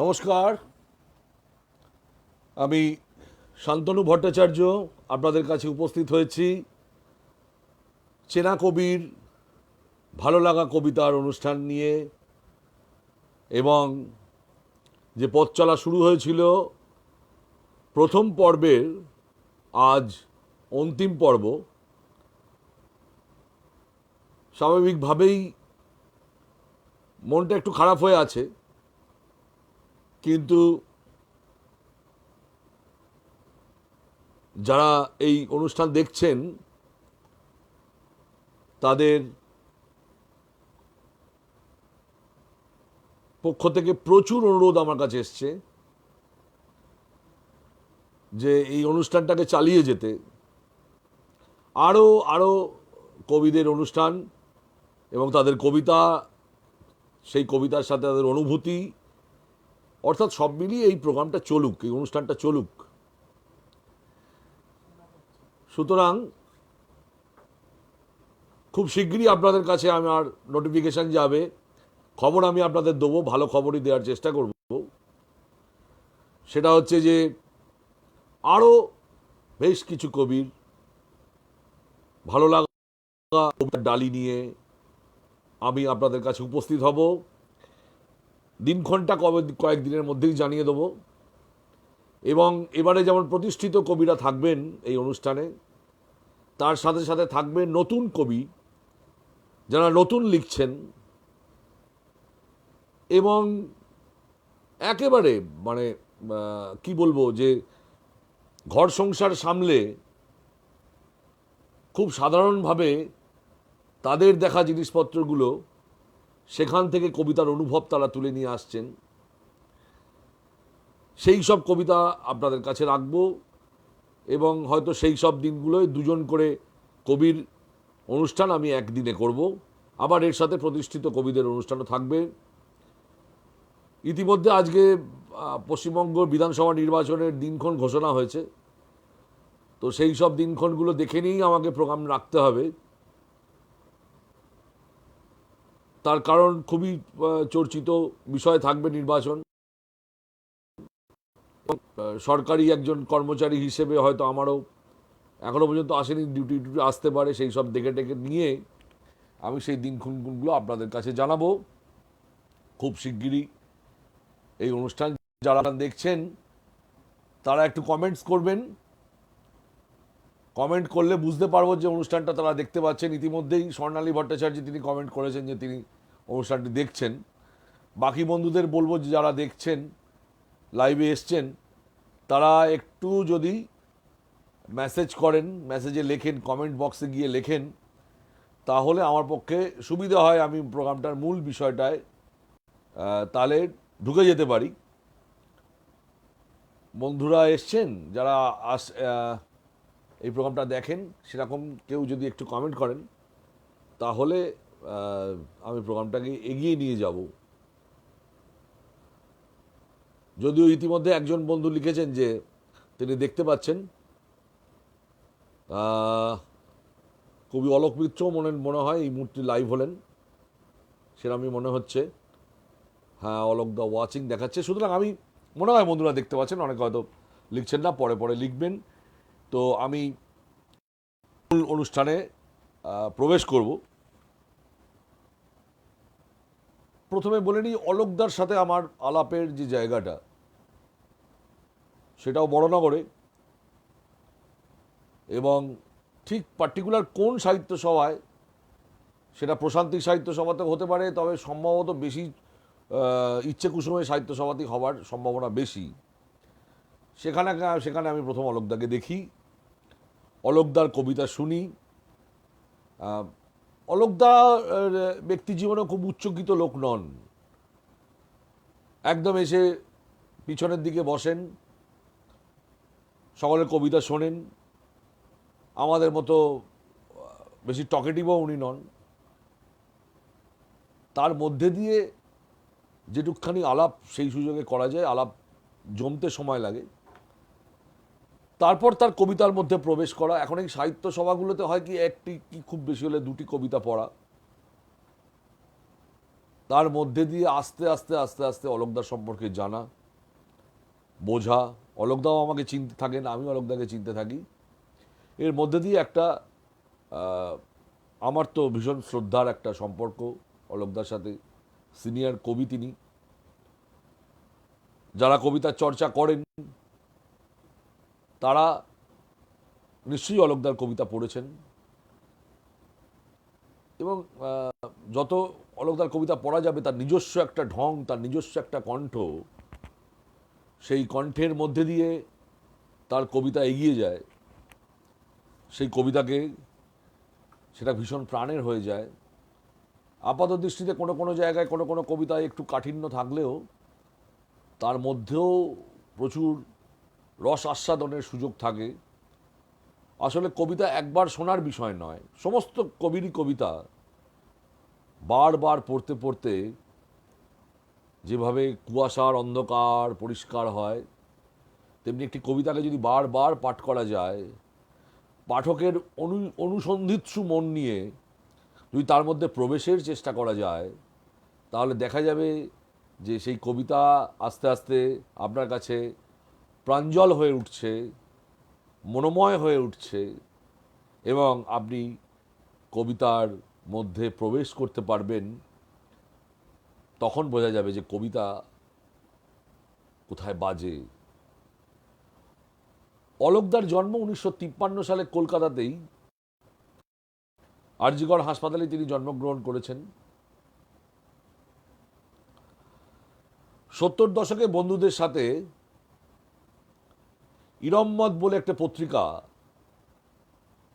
নমস্কার, আমি শান্তনু ভট্টাচার্য আপনাদের কাছে উপস্থিত হয়েছি চেনা কবির ভালো লাগা কবিতার অনুষ্ঠান নিয়ে। এবং যে পথ চলা শুরু হয়েছিল প্রথম পর্বের, আজ অন্তিম পর্ব। স্বাভাবিকভাবেই মনটা একটু খারাপ হয়ে আছে, কিন্তু যারা এই অনুষ্ঠান দেখছেন তাদের পক্ষ থেকে প্রচুর অনুরোধ আমার কাছে এসছে যে এই অনুষ্ঠানটাকে চালিয়ে যেতে। আরও আরও কবিদের অনুষ্ঠান এবং তাদের কবিতা, সেই কবিতার সাথে তাদের অনুভূতি, অর্থাৎ সব মিলিয়ে এই প্রোগ্রামটা চলুক, এই অনুষ্ঠানটা চলুক। সুতরাং খুব শিগগিরই আপনাদের কাছে আমার নোটিফিকেশান যাবে, খবর আমি আপনাদের দেবো, ভালো খবরই দেওয়ার চেষ্টা করব। সেটা হচ্ছে যে আরও বেশ কিছু কবির ভালো লাগা কবিতার ডালি নিয়ে আমি আপনাদের কাছে উপস্থিত হব। দিনক্ষণটা কয়েকদিনের মধ্যেই জানিয়ে দেবো। এবং এবারে যেমন প্রতিষ্ঠিত কবিরা থাকবেন এই অনুষ্ঠানে, তার সাথে সাথে থাকবে নতুন কবি যারা নতুন লিখছেন এবং একেবারে মানে কি বলবো, যে ঘর সংসার সামলে খুব সাধারণভাবে তাদের দেখা জিনিসপত্রগুলো সেখান থেকে কবিতার অনুভব তারা তুলে নিয়ে আসছেন। সেই সব কবিতা আপনাদের কাছে রাখবো এবং হয়তো সেই সব দিনগুলোয় দুজন করে কবির অনুষ্ঠান আমি একদিনে করব। আবার এর সাথে প্রতিষ্ঠিত কবিদের অনুষ্ঠানও থাকবে। ইতিমধ্যে আজকে পশ্চিমবঙ্গ বিধানসভা নির্বাচনের দিনক্ষণ ঘোষণা হয়েছে, তো সেই সব দিনক্ষণগুলো দেখে নিয়েই আমাকে প্রোগ্রাম রাখতে হবে। তার কারণ খুবই চর্চিত বিষয় থাকবে নির্বাচন। সরকারি একজন কর্মচারী হিসেবে হয়তো আমারও এখনও পর্যন্ত আসেনি, ডিউটি আসতে পারে। সেই সব দেখে টেকে নিয়ে আমি সেই দিনক্ষণগুলো আপনাদের কাছে জানাবো খুব শিগগিরই। এই অনুষ্ঠান যারা দেখছেন তারা একটু কমেন্টস করবেন, কমেন্ট করলে বুঝতে পারবো যে অনুষ্ঠানটা তারা দেখতে পাচ্ছেন। ইতিমধ্যেই স্বর্ণালী ভট্টাচার্য তিনি কমেন্ট করেছেন যে তিনি অনুষ্ঠানটি দেখছেন। বাকি বন্ধুদের বলবো যে যারা দেখছেন, লাইভে এসছেন, তারা একটু যদি মেসেজ করেন, মেসেজে লেখেন, কমেন্ট বক্সে গিয়ে লেখেন, তাহলে আমার পক্ষে সুবিধা হয়, আমি প্রোগ্রামটার মূল বিষয়টায় তাহলে ঢুকে যেতে পারি। বন্ধুরা এসছেন যারা এই প্রোগ্রামটা দেখেন, সেরকম কেউ যদি একটু কমেন্ট করেন তাহলে আমি প্রোগ্রামটাকে এগিয়ে নিয়ে যাব। যদিও ইতিমধ্যে একজন বন্ধু লিখেছেন যে তিনি দেখতে পাচ্ছেন, কবি অলোক মিত্র মনে হয় এই মুহূর্তে লাইভ হলেন, সেরকমই মনে হচ্ছে। হ্যাঁ, অলোক দা ওয়াচিং দেখাচ্ছে। সুতরাং আমি মনে হয় বন্ধুরা দেখতে পাচ্ছেন, অনেকে হয়তো লিখছেন না, পরে পরে লিখবেন। তো আমি মূল অনুষ্ঠানে প্রবেশ করব। প্রথমে বলে নিই, অলোকদার সাথে আমার আলাপের যে জায়গাটা, সেটাও বড়নগরে, এবং ঠিক পার্টিকুলার কোন সাহিত্য সভায়, সেটা প্রশান্তি সাহিত্য সভাতে হতে পারে, তবে সম্ভবত বেশি ইচ্ছে কুসুমের সাহিত্য সভাতেই হওয়ার সম্ভাবনা বেশি। সেখানে আমি প্রথম অলোকদাকে দেখি, অলোকদার কবিতা শুনি। অলোকদা ব্যক্তি জীবনে খুব উচ্চকিত লোক নন। একদম এসে পিছনের দিকে বসেন, সকলের কবিতা শোনেন। আমাদের মতো বেশি টকেটিভও উনি নন। তার মধ্যে দিয়ে যেটুকখানি আলাপ সেই সুযোগে করা যায়, আলাপ জমতে সময় লাগে, তারপর তার কবিতার মধ্যে প্রবেশ করা। এখন এই সাহিত্য সভাগুলোতে হয় কি, একটি কি খুব বেশি হলে দুটি কবিতা পড়া, তার মধ্যে দিয়ে আস্তে আস্তে আস্তে আস্তে অলোকদার সম্পর্কে জানা, বোঝা, অলোকদাও আমাকে চিনতে থাকেন, আমি অলোকদাকে চিনতে থাকি। এর মধ্যে দিয়ে একটা আমার তো ভীষণ শ্রদ্ধার একটা সম্পর্ক অলোকদার সাথে। সিনিয়র কবি তিনি, যারা কবিতার চর্চা করেন তারা নিশ্চয়ই অলোকদার কবিতা পড়েছেন, এবং যত অলোকদার কবিতা পড়া যাবে তার নিজস্ব একটা ঢং, তার নিজস্ব একটা কণ্ঠ, সেই কণ্ঠের মধ্যে দিয়ে তার কবিতা এগিয়ে যায়, সেই কবিতাকে সেটা ভীষণ প্রাণের হয়ে যায়। আপাত দৃষ্টিতে কোনো কোনো জায়গায় কোনো কোনো কবিতায় একটু কাঠিন্য থাকলেও তার মধ্যেও প্রচুর রস আস্বাদনের সুযোগ থাকে। আসলে কবিতা একবার শোনার বিষয় নয়, সমস্ত কবিরই কবিতা বারবার পড়তে পড়তে যেভাবে কুয়াশার অন্ধকার পরিষ্কার হয়, তেমনি একটি কবিতাকে যদি বারবার পাঠ করা যায়, পাঠকের অনুসন্ধিৎসু মন নিয়ে যদি তার মধ্যে প্রবেশের চেষ্টা করা যায়, তাহলে দেখা যাবে যে সেই কবিতা আস্তে আস্তে আপনার কাছে প্রাঞ্জল হয়ে উঠছে, মনোময় হয়ে উঠছে, এবং আপনি কবিতার মধ্যে প্রবেশ করতে পারবেন। তখন বোঝা যাবে যে কবিতা কোথায় বাজে। অলোকদার জন্ম 1953 সালে কলকাতাতেই, আরজিকর হাসপাতালে তিনি জন্মগ্রহণ করেছেন। 70 দশকে বন্ধুদের সাথে ইরম্মত বলে একটা পত্রিকা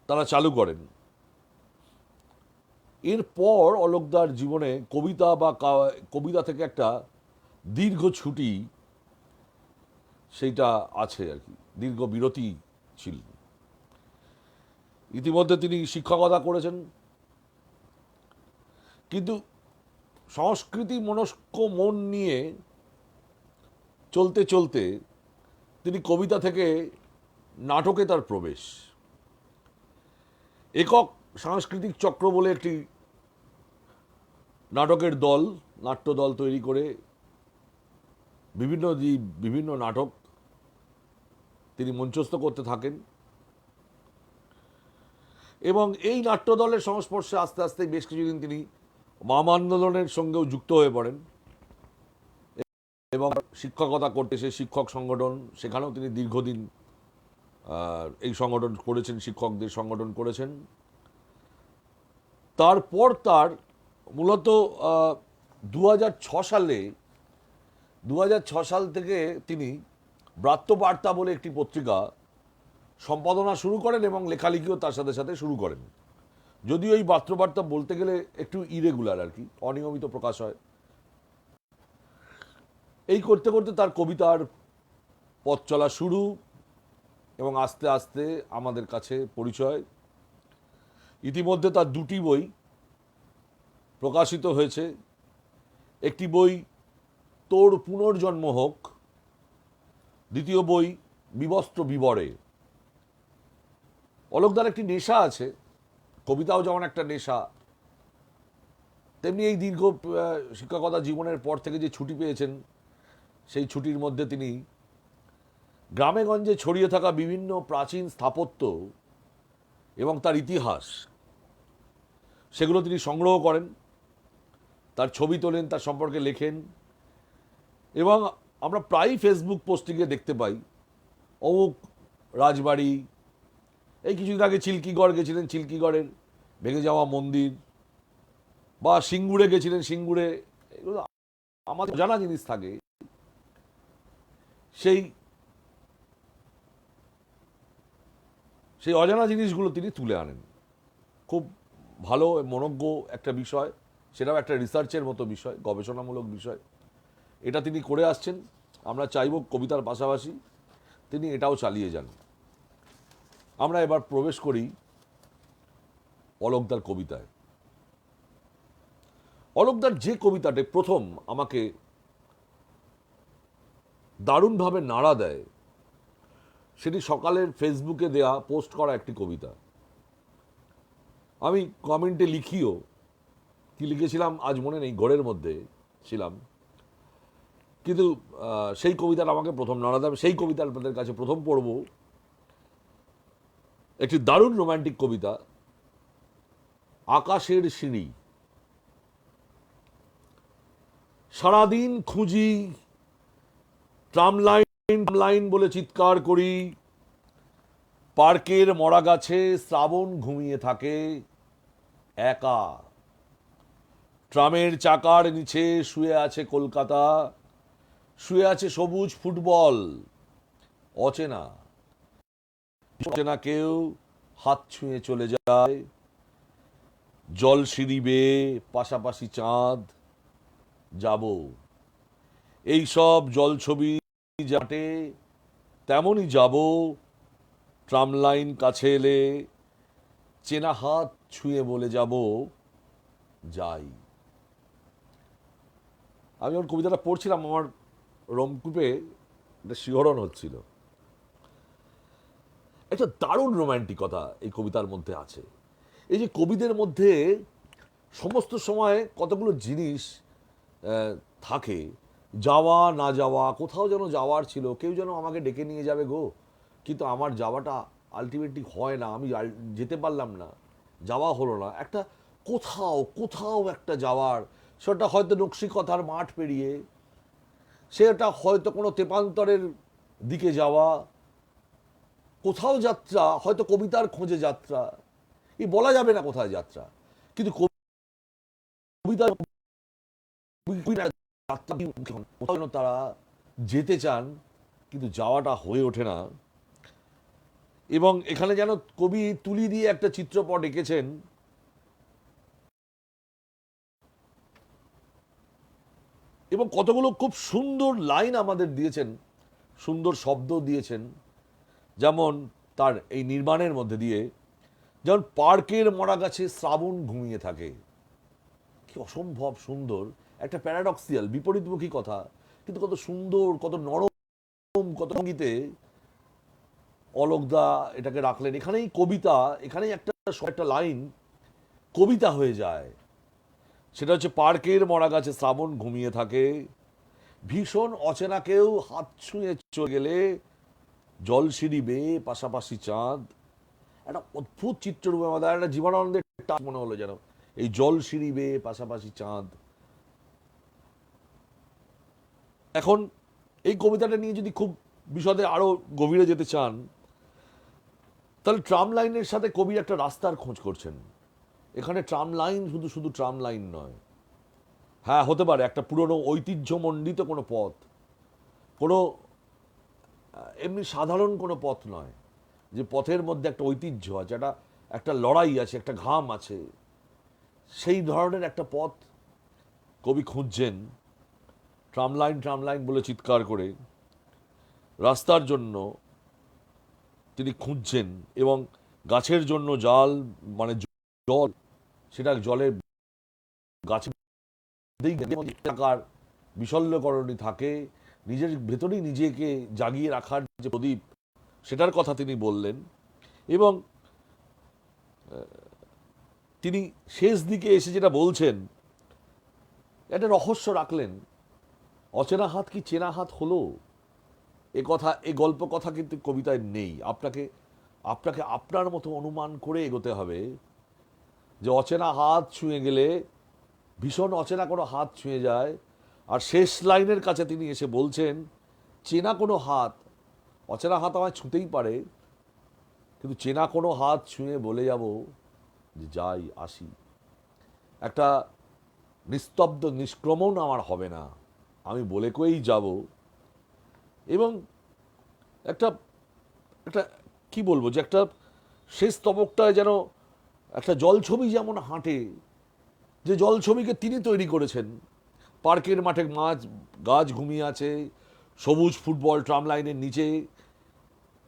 তারা চালু করেন। এরপর অলোকদার জীবনে কবিতা বা কবিতা থেকে একটা দীর্ঘ ছুটি সেইটা আছে আর কি, দীর্ঘ বিরতি ছিল। ইতিমধ্যে তিনি শিক্ষকতা করেছেন, কিন্তু সংস্কৃতি মনস্ক মন নিয়ে চলতে চলতে তিনি কবিতা থেকে নাটকে তার প্রবেশ। একক সাংস্কৃতিক চক্র বলে একটি নাটকের দল, নাট্য দল তৈরি করে বিভিন্ন নাটক তিনি মঞ্চস্থ করতে থাকেন, এবং এই নাট্য দলের সংস্পর্শে আস্তে আস্তে বেশ কিছুদিন তিনি বাম আন্দোলনের সঙ্গেও যুক্ত হয়ে পড়েন, এবং শিক্ষকতা করতে সেই শিক্ষক সংগঠন, সেখানেও তিনি দীর্ঘদিন এই সংগঠন করেছেন, শিক্ষকদের সংগঠন করেছেন। তারপর তার মূলত 2006 সাল থেকে তিনি ব্রাত্যবার্তা বলে একটি পত্রিকা সম্পাদনা শুরু করেন এবং লেখালেখিও তার সাথে সাথে শুরু করেন। যদিও এই ব্রাত্যবার্তা বলতে গেলে একটু ইরেগুলার আর কি, অনিয়মিত প্রকাশ হয়। এই করতে করতে তার কবিতার পথ চলা শুরু, এবং আস্তে আস্তে আমাদের কাছে পরিচয়। ইতিমধ্যে তার দুটি বই প্রকাশিত হয়েছে। একটি বই তোর পুনর্জন্ম হোক, দ্বিতীয় বই বিবস্ত্র বিবরে। অলোকদার একটি নেশা আছে, কবিতাও যেমন একটা নেশা, তেমনি এই দীর্ঘ শিক্ষকতা জীবনের পর থেকে যে ছুটি পেয়েছেন, সেই ছুটির মধ্যে তিনি গ্রামে গঞ্জে ছড়িয়ে থাকা বিভিন্ন প্রাচীন স্থাপত্য এবং তার ইতিহাস, সেগুলো তিনি সংগ্রহ করেন, তার ছবি তোলেন, তার সম্পর্কে লেখেন, এবং আমরা প্রায়ই ফেসবুক পোস্টিংয়ে দেখতে পাই অমুক রাজবাড়ি, এই কিছুদিন আগে চিল্কিগড় গেছিলেন, চিল্কিগড়ের ভেঙে যাওয়া মন্দির, বা সিঙ্গুরে গেছিলেন, সিঙ্গুরে, এগুলো আমাদের জানা জিনিস থাকে। সেই অজানা জিনিসগুলো তিনি তুলে আনেন। খুব ভালো মনোজ্ঞ একটা বিষয়, সেটাও একটা রিসার্চের মতো বিষয়, গবেষণামূলক বিষয়। এটা তিনি করে আসছেন। আমরা চাইব কবিতার পাশাপাশি তিনি এটাও চালিয়ে যান। আমরা এবার প্রবেশ করি অলোকদার কবিতায়। অলোকদার যে কবিতাটি প্রথম আমাকে দারুণভাবে নাড়া দেয়, সেটি সকালের ফেসবুকে দেয়া পোস্ট করা একটি কবিতা। আমি কমেন্টে লিখিও কি লিখেছিলাম আজ মনে নেই, ঘোরের মধ্যে ছিলাম, কিন্তু সেই কবিতাটা আমাকে প্রথম নাড়া, সেই কবিতা আপনাদের কাছে প্রথম পড়ব। একটি দারুণ রোম্যান্টিক কবিতা, আকাশের সিঁড়ি। সারাদিন খুঁজি ট্রাম লাইন বলে চিৎকার করি, পার্কের মরা গাছে শ্রাবণ ঘুমিয়ে থাকে একা, ট্রামের চাকার নিচে শুয়ে আছে কলকাতা, শুয়ে আছে সবুজ ফুটবল, অচেনা অচেনা কেউ হাত ছুঁয়ে চলে যায়, জল সিঁড়ি বেয়ে পাশাপাশি চাঁদ, যাব এই সব জল ছবি যাটে তেমনই যাব, ট্রাম লাইন কাছে এলে চেনা হাত ছুঁয়ে বলে যাব যাই। আমি যখন কবিতাটা পড়ছিলাম আমার রোমকূপে একটা শিহরণ হচ্ছিল। একটা দারুণ রোম্যান্টিকতা এই কবিতার মধ্যে আছে। এই যে কবিদের মধ্যে সমস্ত সময় কতগুলো জিনিস থাকে, যাওয়া না যাওয়া, কোথাও যেন যাওয়ার ছিল, কেউ যেন আমাকে ডেকে নিয়ে যাবে গো, কিন্তু আমার যাওয়াটা আলটিমেটলি হয় না, আমি যেতে পারলাম না, যাওয়া হলো না। একটা কোথাও কোথাও একটা যাওয়ার, সেটা হয়তো নকশিকতার মাঠ পেরিয়ে, সেটা হয়তো কোনো তেপান্তরের দিকে যাওয়া, কোথাও যাত্রা, হয়তো কবিতার খোঁজে যাত্রা, এই বলা যাবে না কোথায় যাত্রা, কিন্তু কবিতা কোথাও তারা যেতে চান, কিন্তু যাওয়াটা হয়ে ওঠে না। এবং এখানে যেন কবি তুলি দিয়ে একটা চিত্রপট এঁকেছেন, এবং কতগুলো খুব সুন্দর লাইন আমাদের দিয়েছেন, সুন্দর শব্দ দিয়েছেন। যেমন তার এই নির্মাণের মধ্যে দিয়ে, যেমন পার্কের মরা গাছে শ্রাবণ ঘুমিয়ে থাকে, কি অসম্ভব সুন্দর একটা প্যারাডক্সিয়াল বিপরীতমুখী কথা, কিন্তু কত সুন্দর, কত নরম, কত সঙ্গীতে অলোকদা এটাকে রাখলেন। এখানেই কবিতা, এখানেই একটা লাইন কবিতা হয়ে যায়। সেটা হচ্ছে, পার্কের মরা গাছে শ্রাবণ ঘুমিয়ে থাকে, ভীষণ অচেনা কেউ হাত ছুঁয়ে চলে গেলে, জল সিঁড়ি বেয়ে পাশাপাশি চাঁদ। একটা অদ্ভুত চিত্ররূপে আমাদের একটা জীবনানন্দের টাচ মনে হলো যেন, এই জল সিঁড়ি বেয়ে পাশাপাশি চাঁদ। এখন এই কবিতাটা নিয়ে যদি খুব বিশদে আরো গভীরে যেতে চান, তাহলে ট্রাম লাইনের সাথে কবি একটা রাস্তার খোঁজ করছেন। এখানে ট্রাম লাইন শুধু শুধু ট্রাম লাইন নয়, হ্যাঁ হতে পারে একটা পুরনো ঐতিহ্যমণ্ডিত কোনো পথ, কোনো এমনি সাধারণ কোনো পথ নয়, যে পথের মধ্যে একটা ঐতিহ্য আছে, একটা লড়াই আছে, একটা ঘাম আছে, সেই ধরনের একটা পথ কবি খুঁজছেন। ট্রাম লাইন বলে চিৎকার করে রাস্তার জন্য তিনি খুঁজছেন, এবং গাছের জন্য জাল, মানে জল, সেটা জলের গাছের থাকার বিশল্যকরণী থাকে, নিজের ভেতরেই নিজেকে জাগিয়ে রাখার যে প্রদীপ, সেটার কথা তিনি বললেন। এবং তিনি শেষ দিকে এসে যেটা বলছেন, একটা রহস্য রাখলেন, অচেনা হাত কি চেনা হাত হলো, এ কথা, এ গল্প কথা কিন্তু কবিতায় নেই। আপনাকে আপনার মতো অনুমান করে এগোতে হবে, যে অচেনা হাত ছুঁয়ে গেলে, ভীষণ অচেনা কোনো হাত ছুঁয়ে যায়, আর শেষ লাইনের কাছে তিনি এসে বলছেন, চেনা কোনো হাত, অচেনা হাত আমায় ছুঁতেই পারে, কিন্তু চেনা কোনো হাত ছুঁয়ে বলে যাব যে যাই, আসি। একটা নিস্তব্ধ নিষ্ক্রমণ আমার হবে না, আমি বলে কয়েই যাব। এবং একটা একটা কি বলবো, যে একটা শেষ তবকটায় যেন একটা জলছবি যেমন হাঁটে, যে জলছবিকে তিনি তৈরি করেছেন। পার্কের মাঠে গাছ ঘুমিয়ে আছে, সবুজ ফুটবল ট্রাম লাইনের নিচে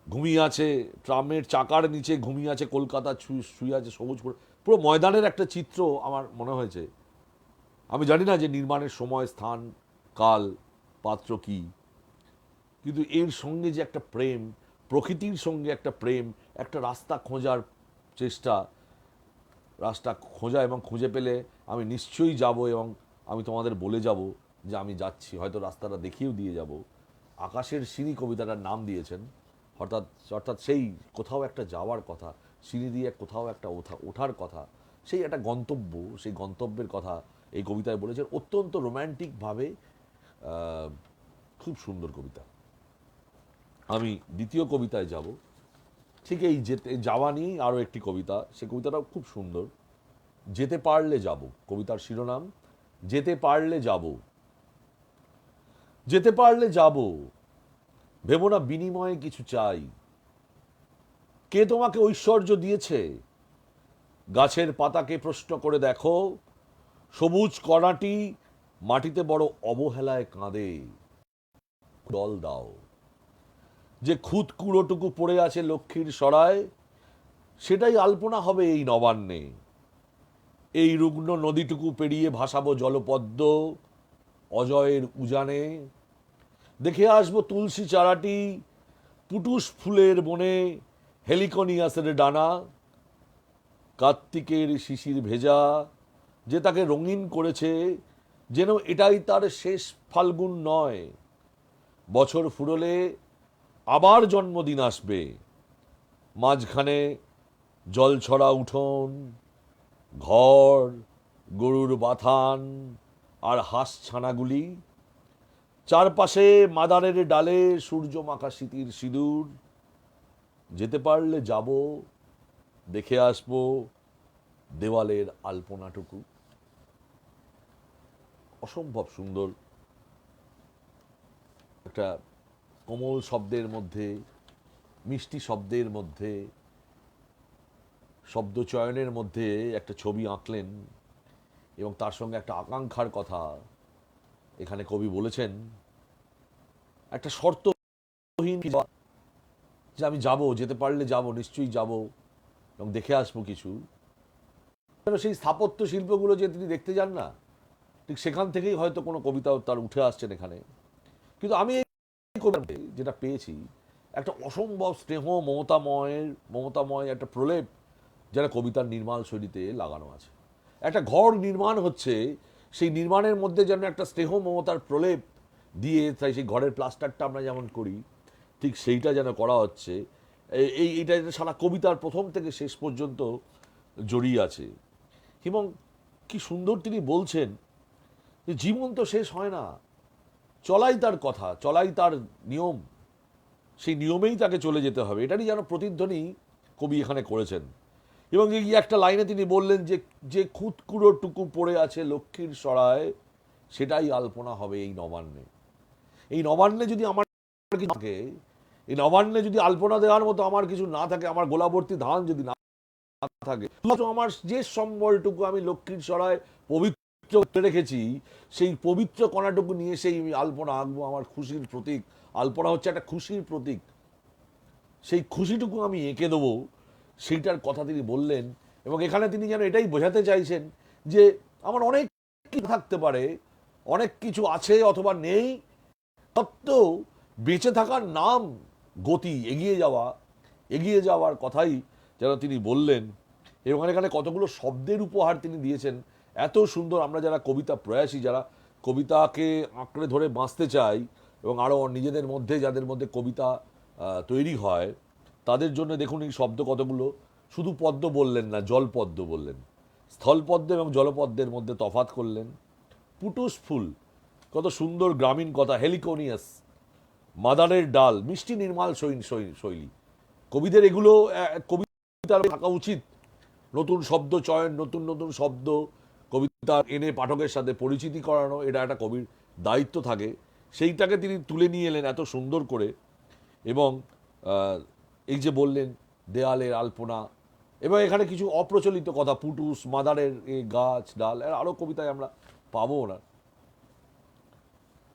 ঘুমিয়ে আছে, ট্রামের চাকার নিচে ঘুমিয়ে আছে কলকাতা, শুয়ে আছে সবুজ, পুরো ময়দানের একটা চিত্র আমার মনে হয়েছে। আমি জানি না যে নির্মাণের সময়, স্থান, কাল, পাত্র কি, কিন্তু এর সঙ্গে যে একটা প্রেম, প্রকৃতির সঙ্গে একটা প্রেম, একটা রাস্তা খোঁজার চেষ্টা, রাস্তা খোঁজা এবং খুঁজে পেলে আমি নিশ্চয়ই যাব এবং আমি তোমাদের বলে যাব যে আমি যাচ্ছি, হয়তো রাস্তাটা দেখিয়েও দিয়ে যাব। আকাশের সিঁড়ি কবিতাটার নাম দিয়েছেন, অর্থাৎ অর্থাৎ সেই কোথাও একটা যাওয়ার কথা, সিঁড়ি দিয়ে কোথাও একটা ওঠার কথা, সেই একটা গন্তব্য, সেই গন্তব্যের কথা এই কবিতায় বলেছেন অত্যন্ত রোম্যান্টিকভাবে। খুব সুন্দর কবিতা। আমি দ্বিতীয় কবিতায় যাব। ঠিক এই যেতে যাওয়া নিয়েই আরও একটি কবিতা, সে কবিতাটাও খুব সুন্দর। যেতে পারলে যাব, কবিতার শিরোনাম যেতে পারলে যাব। যেতে পারলে যাব, ভেবো না বিনিময়ে কিছু চাই। কে তোমাকে ঐশ্বর্য দিয়েছে? গাছের পাতাকে প্রশ্ন করে দেখো, সবুজ কণাটি মাটিতে বড় অবহেলায় কাঁদে। দল দাও। যে খুদ কুড়োটুকু পড়ে আছে লক্ষ্মীর সরায়, সেটাই আলপনা হবে এই নবান্নে। এই রুগ্ন নদীটুকু পেরিয়ে ভাসাবো জলপদ্ম অজয়ের উজানে। দেখে আসবো তুলসী চারাটি পুটুস ফুলের বনে, হেলিকনিয়াসের ডানা। কার্তিকের শিশির ভেজা যে তাকে রঙিন করেছে, যেন এটাই তার শেষ ফাল্গুন নয়। বছর ফুরলে আবার জন্মদিন আসবে, মাঝখানে জলছড়া উঠোন, ঘর, গরুর বাথান আর হাঁস ছানাগুলি। চারপাশে মাদারের ডালে সূর্য মাখা স্মৃতির সিঁদুর। যেতে পারলে যাব, দেখে আসবো দেওয়ালের আলপনাটুকু। অসম্ভব সুন্দর একটা কোমল শব্দের মধ্যে, মিষ্টি শব্দের মধ্যে, শব্দ চয়নের মধ্যে একটা ছবি আঁকলেন এবং তার সঙ্গে একটা আকাঙ্ক্ষার কথা এখানে কবি বলেছেন। একটা শর্তহীন যে আমি যাব, যেতে পারলে যাব, নিশ্চয়ই যাব এবং দেখে আসবো কিছু। সেই স্থাপত্য শিল্পগুলো যে তিনি দেখতে যান না, ঠিক সেখান থেকেই হয়তো কোনো কবিতাও তার উঠে আসছেন এখানে। কিন্তু আমি এই কবিতাতে যেটা পেয়েছি, একটা অসম্ভব স্নেহ মমতাময় একটা প্রলেপ যারা কবিতার নির্মাণ শৈলীতে লাগানো আছে। একটা ঘর নির্মাণ হচ্ছে, সেই নির্মাণের মধ্যে যেন একটা স্নেহ মমতার প্রলেপ দিয়ে, তাই সেই ঘরের প্লাস্টারটা আমরা যেমন করি, ঠিক সেইটা যেন করা হচ্ছে। এইটা সারা কবিতার প্রথম থেকে শেষ পর্যন্ত জড়িয়ে আছে। এবং কি সুন্দর তিনি বলছেন যে জীবন তো শেষ হয় না, চলাই তার কথা, চলাই তার নিয়ম, সেই নিয়মেই তাকে চলে যেতে হবে, এটারই যেন প্রতিধ্বনি কবি এখানে করেছেন। এবং এই একটা লাইনে তিনি বললেন যে যে খুঁতকুড়োটুকু পড়ে আছে লক্ষ্মীর সরায়, সেটাই আলপনা হবে এই নবান্নে। এই নবান্নে যদি আমার কিছু থাকে, এই নবান্নে যদি আলপনা দেওয়ার মতো আমার কিছু না থাকে, আমার গোলাবর্তী ধান যদি না থাকে, আমার যে সম্বলটুকু আমি লক্ষ্মীর সরায় পবিত্র রেখেছি, সেই পবিত্র কণাটুকু নিয়ে সেই আলপনা আঁকবো, আমার খুশির প্রতীক। আলপনা হচ্ছে একটা খুশির প্রতীক, সেই খুশিটুকু আমি এঁকে দেবো, সেইটার কথা তিনি বললেন। এবং এখানে তিনি যেন এটাই বোঝাতে চাইছেন যে আমার অনেক কিছু থাকতে পারে, অনেক কিছু আছে অথবা নেই, সত্ত্বেও বেঁচে থাকার নাম গতি, এগিয়ে যাওয়ার কথাই যেন তিনি বললেন। এবং এখানে কতগুলো শব্দের উপহার তিনি দিয়েছেন, এত সুন্দর। আমরা যারা কবিতা প্রয়াসী, যারা কবিতাকে আঁকড়ে ধরে বাঁচতে চাই এবং আরও নিজেদের মধ্যে, যাদের মধ্যে কবিতা তৈরি হয়, তাদের জন্য দেখুন এই শব্দ কতগুলো। শুধু পদ্ম বললেন না, জলপদ্ম বললেন, স্থলপদ্ম এবং জলপদ্মের মধ্যে তফাৎ করলেন। পুটুস ফুল, কত সুন্দর গ্রামীণ কথা। হেলিকোনিয়াস, মাদারের ডাল, মিষ্টি নির্মাল শৈলী। কবিদের এগুলো কবিতার থাকা উচিত। নতুন শব্দ চয়ন, নতুন নতুন শব্দ কবিতা এনে পাঠকের সাথে পরিচিতি করানো, এটা একটা কবির দায়িত্ব থাকে। সেইটাকে তিনি তুলে নিয়ে এলেন এত সুন্দর করে। এবং এই যে বললেন দেয়ালের আলপনা, এবং এখানে কিছু অপ্রচলিত কথা, পুটুস, মাদারের গাছ ডাল, আরও কবিতায় আমরা পাবো না।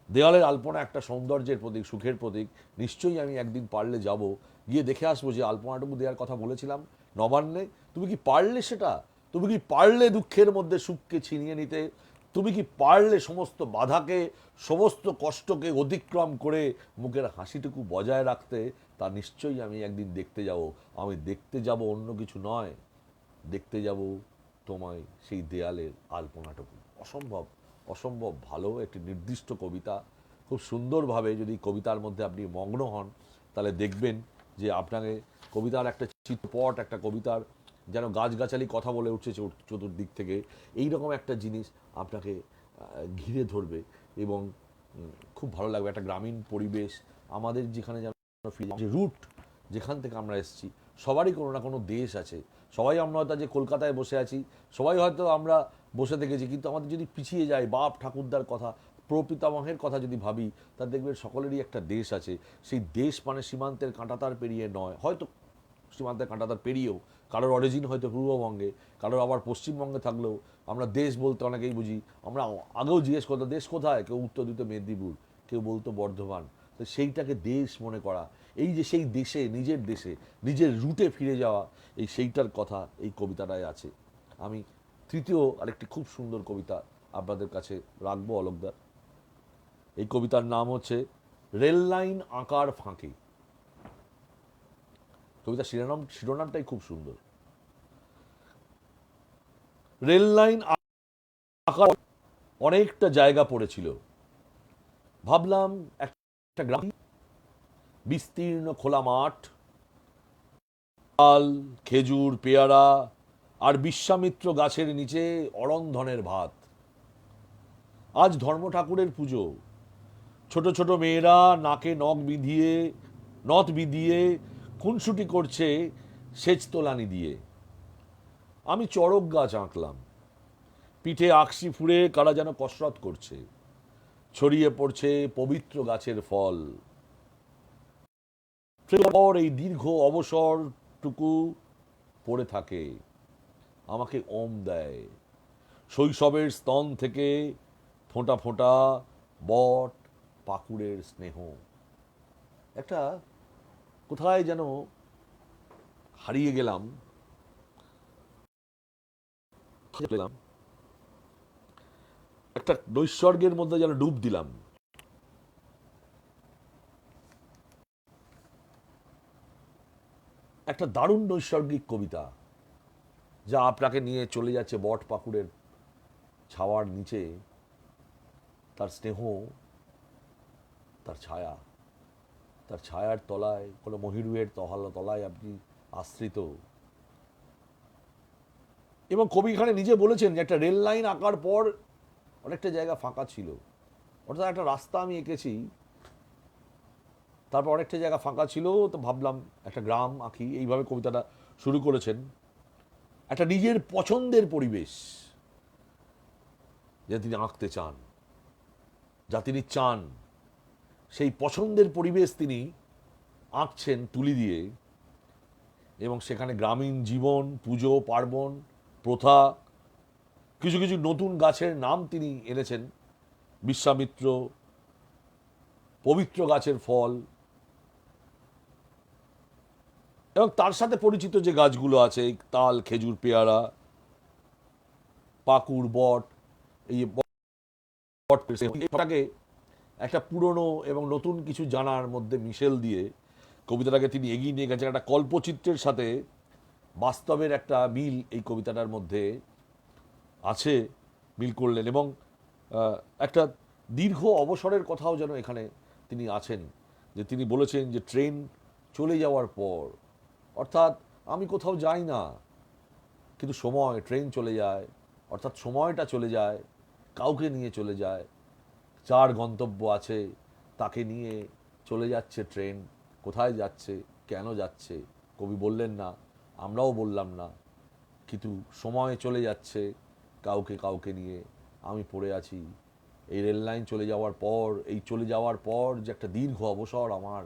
দেয়ালের আলপনা একটা সৌন্দর্যের প্রতীক, সুখের প্রতীক। নিশ্চয়ই আমি একদিন পারলে যাব, গিয়ে দেখে আসবো যে আলপনাটুকু দেওয়ার কথা বলেছিলাম নবান্নে, তুমি কি পারলে সেটা? তুমি কি পারলে দুঃখের মধ্যে সুখকে ছিনিয়ে নিতে? তুমি কি পারলে সমস্ত বাধাকে, সমস্ত কষ্টকে অতিক্রম করে মুখের হাসিটুকু বজায় রাখতে? তা নিশ্চয়ই আমি একদিন দেখতে যাব। আমি দেখতে যাব অন্য কিছু নয়, দেখতে যাব তোমায় সেই দেয়ালের আলপনাটুকু। অসম্ভব অসম্ভব ভালো একটি নির্দিষ্ট কবিতা। খুব সুন্দরভাবে যদি কবিতার মধ্যে আপনি মগ্ন হন তাহলে দেখবেন যে আপনাকে কবিতার একটা চিত্রপট, একটা কবিতার যেন গাছগাছালি কথা বলে উঠছে চতুর্দিক থেকে, এইরকম একটা জিনিস আপনাকে ঘিরে ধরবে এবং খুব ভালো লাগবে। একটা গ্রামীণ পরিবেশ, আমাদের যেখানে যেন যে রুট, যেখান থেকে আমরা এসেছি, সবারই কোনো না কোনো দেশ আছে। সবাই আমরা হয়তো যে কলকাতায় বসে আছি, সবাই হয়তো আমরা বসে থেকেছি, কিন্তু আমাদের যদি পিছিয়ে যাই, বাপ ঠাকুরদার কথা, প্রপিতামহের কথা যদি ভাবি, তা দেখবেন সকলেরই একটা দেশ আছে। সেই দেশ মানে সীমান্তের কাঁটাতার পেরিয়ে নয়, হয়তো সীমান্তের কাঁটাতার পেরিয়েও কারোর অরিজিন হয়তো পূর্ববঙ্গে, কারোর আবার পশ্চিমবঙ্গে থাকলেও আমরা দেশ বলতে অনেকেই বুঝি। আমরা আগেও জিজ্ঞেস করতাম দেশ কোথায়, কেউ উত্তর দিত মেদিনীপুর, কেউ বলতো বর্ধমান। তো সেইটাকে দেশ মনে করা, এই যে সেই দেশে, নিজের দেশে, নিজের রুটে ফিরে যাওয়া, এই সেইটার কথা এই কবিতাটায় আছে। আমি তৃতীয় আরেকটি খুব সুন্দর কবিতা আপনাদের কাছে রাখবো অলোকদার। এই কবিতার নাম হচ্ছে রেল লাইন আঁকার ফাঁকে। কবিতার শিরোনামটাই খুব সুন্দর। রেল লাইন আঁকার অনেকটা জায়গা পড়েছিল, ভাবলাম একটা গ্রাম, বিস্তীর্ণ খোলা মাঠ, তাল, খেজুর, পেয়ারা আর বিশ্বামিত্র গাছের নিচে অরন্ধনের ভাত। আজ ধর্ম ঠাকুরের পুজো। ছোট ছোট মেয়েরা নাকে নথ বিধিয়ে খুনসুটি করছে সেচ তোলানি দিয়ে। আমি চড়ক গাছ আঁকলাম, পিঠে আকশি ফুঁড়ে কারা যেন কসরত করছে। ছড়িয়ে পড়ছে পবিত্র গাছের ফল। এই দীর্ঘ অবসরটুকু পড়ে থাকে, আমাকে ওম দেয়। শৈশবের স্তন থেকে ফোঁটা ফোঁটা বট পাকুড়ের স্নেহ। একটা কোথায় যেন হারিয়ে গেলাম, একটা নৈসর্গের মধ্যে যেন ডুব দিলাম। একটা দারুণ নৈসর্গিক কবিতা, যা আপনাকে নিয়ে চলে যাচ্ছে বট পাকুড়ের ছাওয়ার নিচে, তার স্নেহ, তার ছায়া, তার ছায়ার তলায় কোনো মহিরুহের তলায় আপনি আশ্রিত। এবং কবি এখানে নিজে বলেছেন যে একটা রেল লাইন আঁকার পর অনেকটা জায়গা ফাঁকা ছিল, অর্থাৎ একটা রাস্তা আমি এঁকেছি, তারপর অনেকটা জায়গা ফাঁকা ছিল, তো ভাবলাম একটা গ্রাম আঁকি। এইভাবে কবিতাটা শুরু করেছেন। একটা নিজের পছন্দের পরিবেশ যা তিনি আঁকতে চান, যা তিনি চান, সেই পছন্দের পরিবেশ তিনি আঁকছেন তুলি দিয়ে। এবং সেখানে গ্রামীণ জীবন, পুজো পার্বণ, প্রথা, কিছু কিছু নতুন গাছের নাম তিনি এনেছেন, বিশ্বামিত্র, পবিত্র গাছের ফল, এবং তার সাথে পরিচিত যে গাছগুলো আছে, তাল, খেজুর, পেয়ারা, পাকুড়, বট, এই বটটাকে একটা পুরনো এবং নতুন কিছু জানার মধ্যে মিশেল দিয়ে কবিতাটাকে তিনি এগিয়ে নিয়ে গেছেন। একটা কল্পচিত্রের সাথে বাস্তবের একটা মিল এই কবিতাটার মধ্যে আছে, মিল করলেন। এবং একটা দীর্ঘ অবসরের কথাও যেন এখানে তিনি আছেন, যে তিনি বলেছেন যে ট্রেন চলে যাওয়ার পর, অর্থাৎ আমি কোথাও যাই না, কিন্তু সময়, ট্রেন চলে যায়, অর্থাৎ সময়টা চলে যায়, কাউকে নিয়ে চলে যায়, যার গন্তব্য আছে তাকে নিয়ে চলে যাচ্ছে ট্রেন। কোথায় যাচ্ছে, কেন যাচ্ছে, কবি বললেন না, আমরাও বললাম না, কিন্তু সময় চলে যাচ্ছে কাউকে কাউকে নিয়ে। আমি পড়ে আছি এই রেল লাইন চলে যাওয়ার পর, এই চলে যাওয়ার পর যে একটা দীর্ঘ অবসর আমার,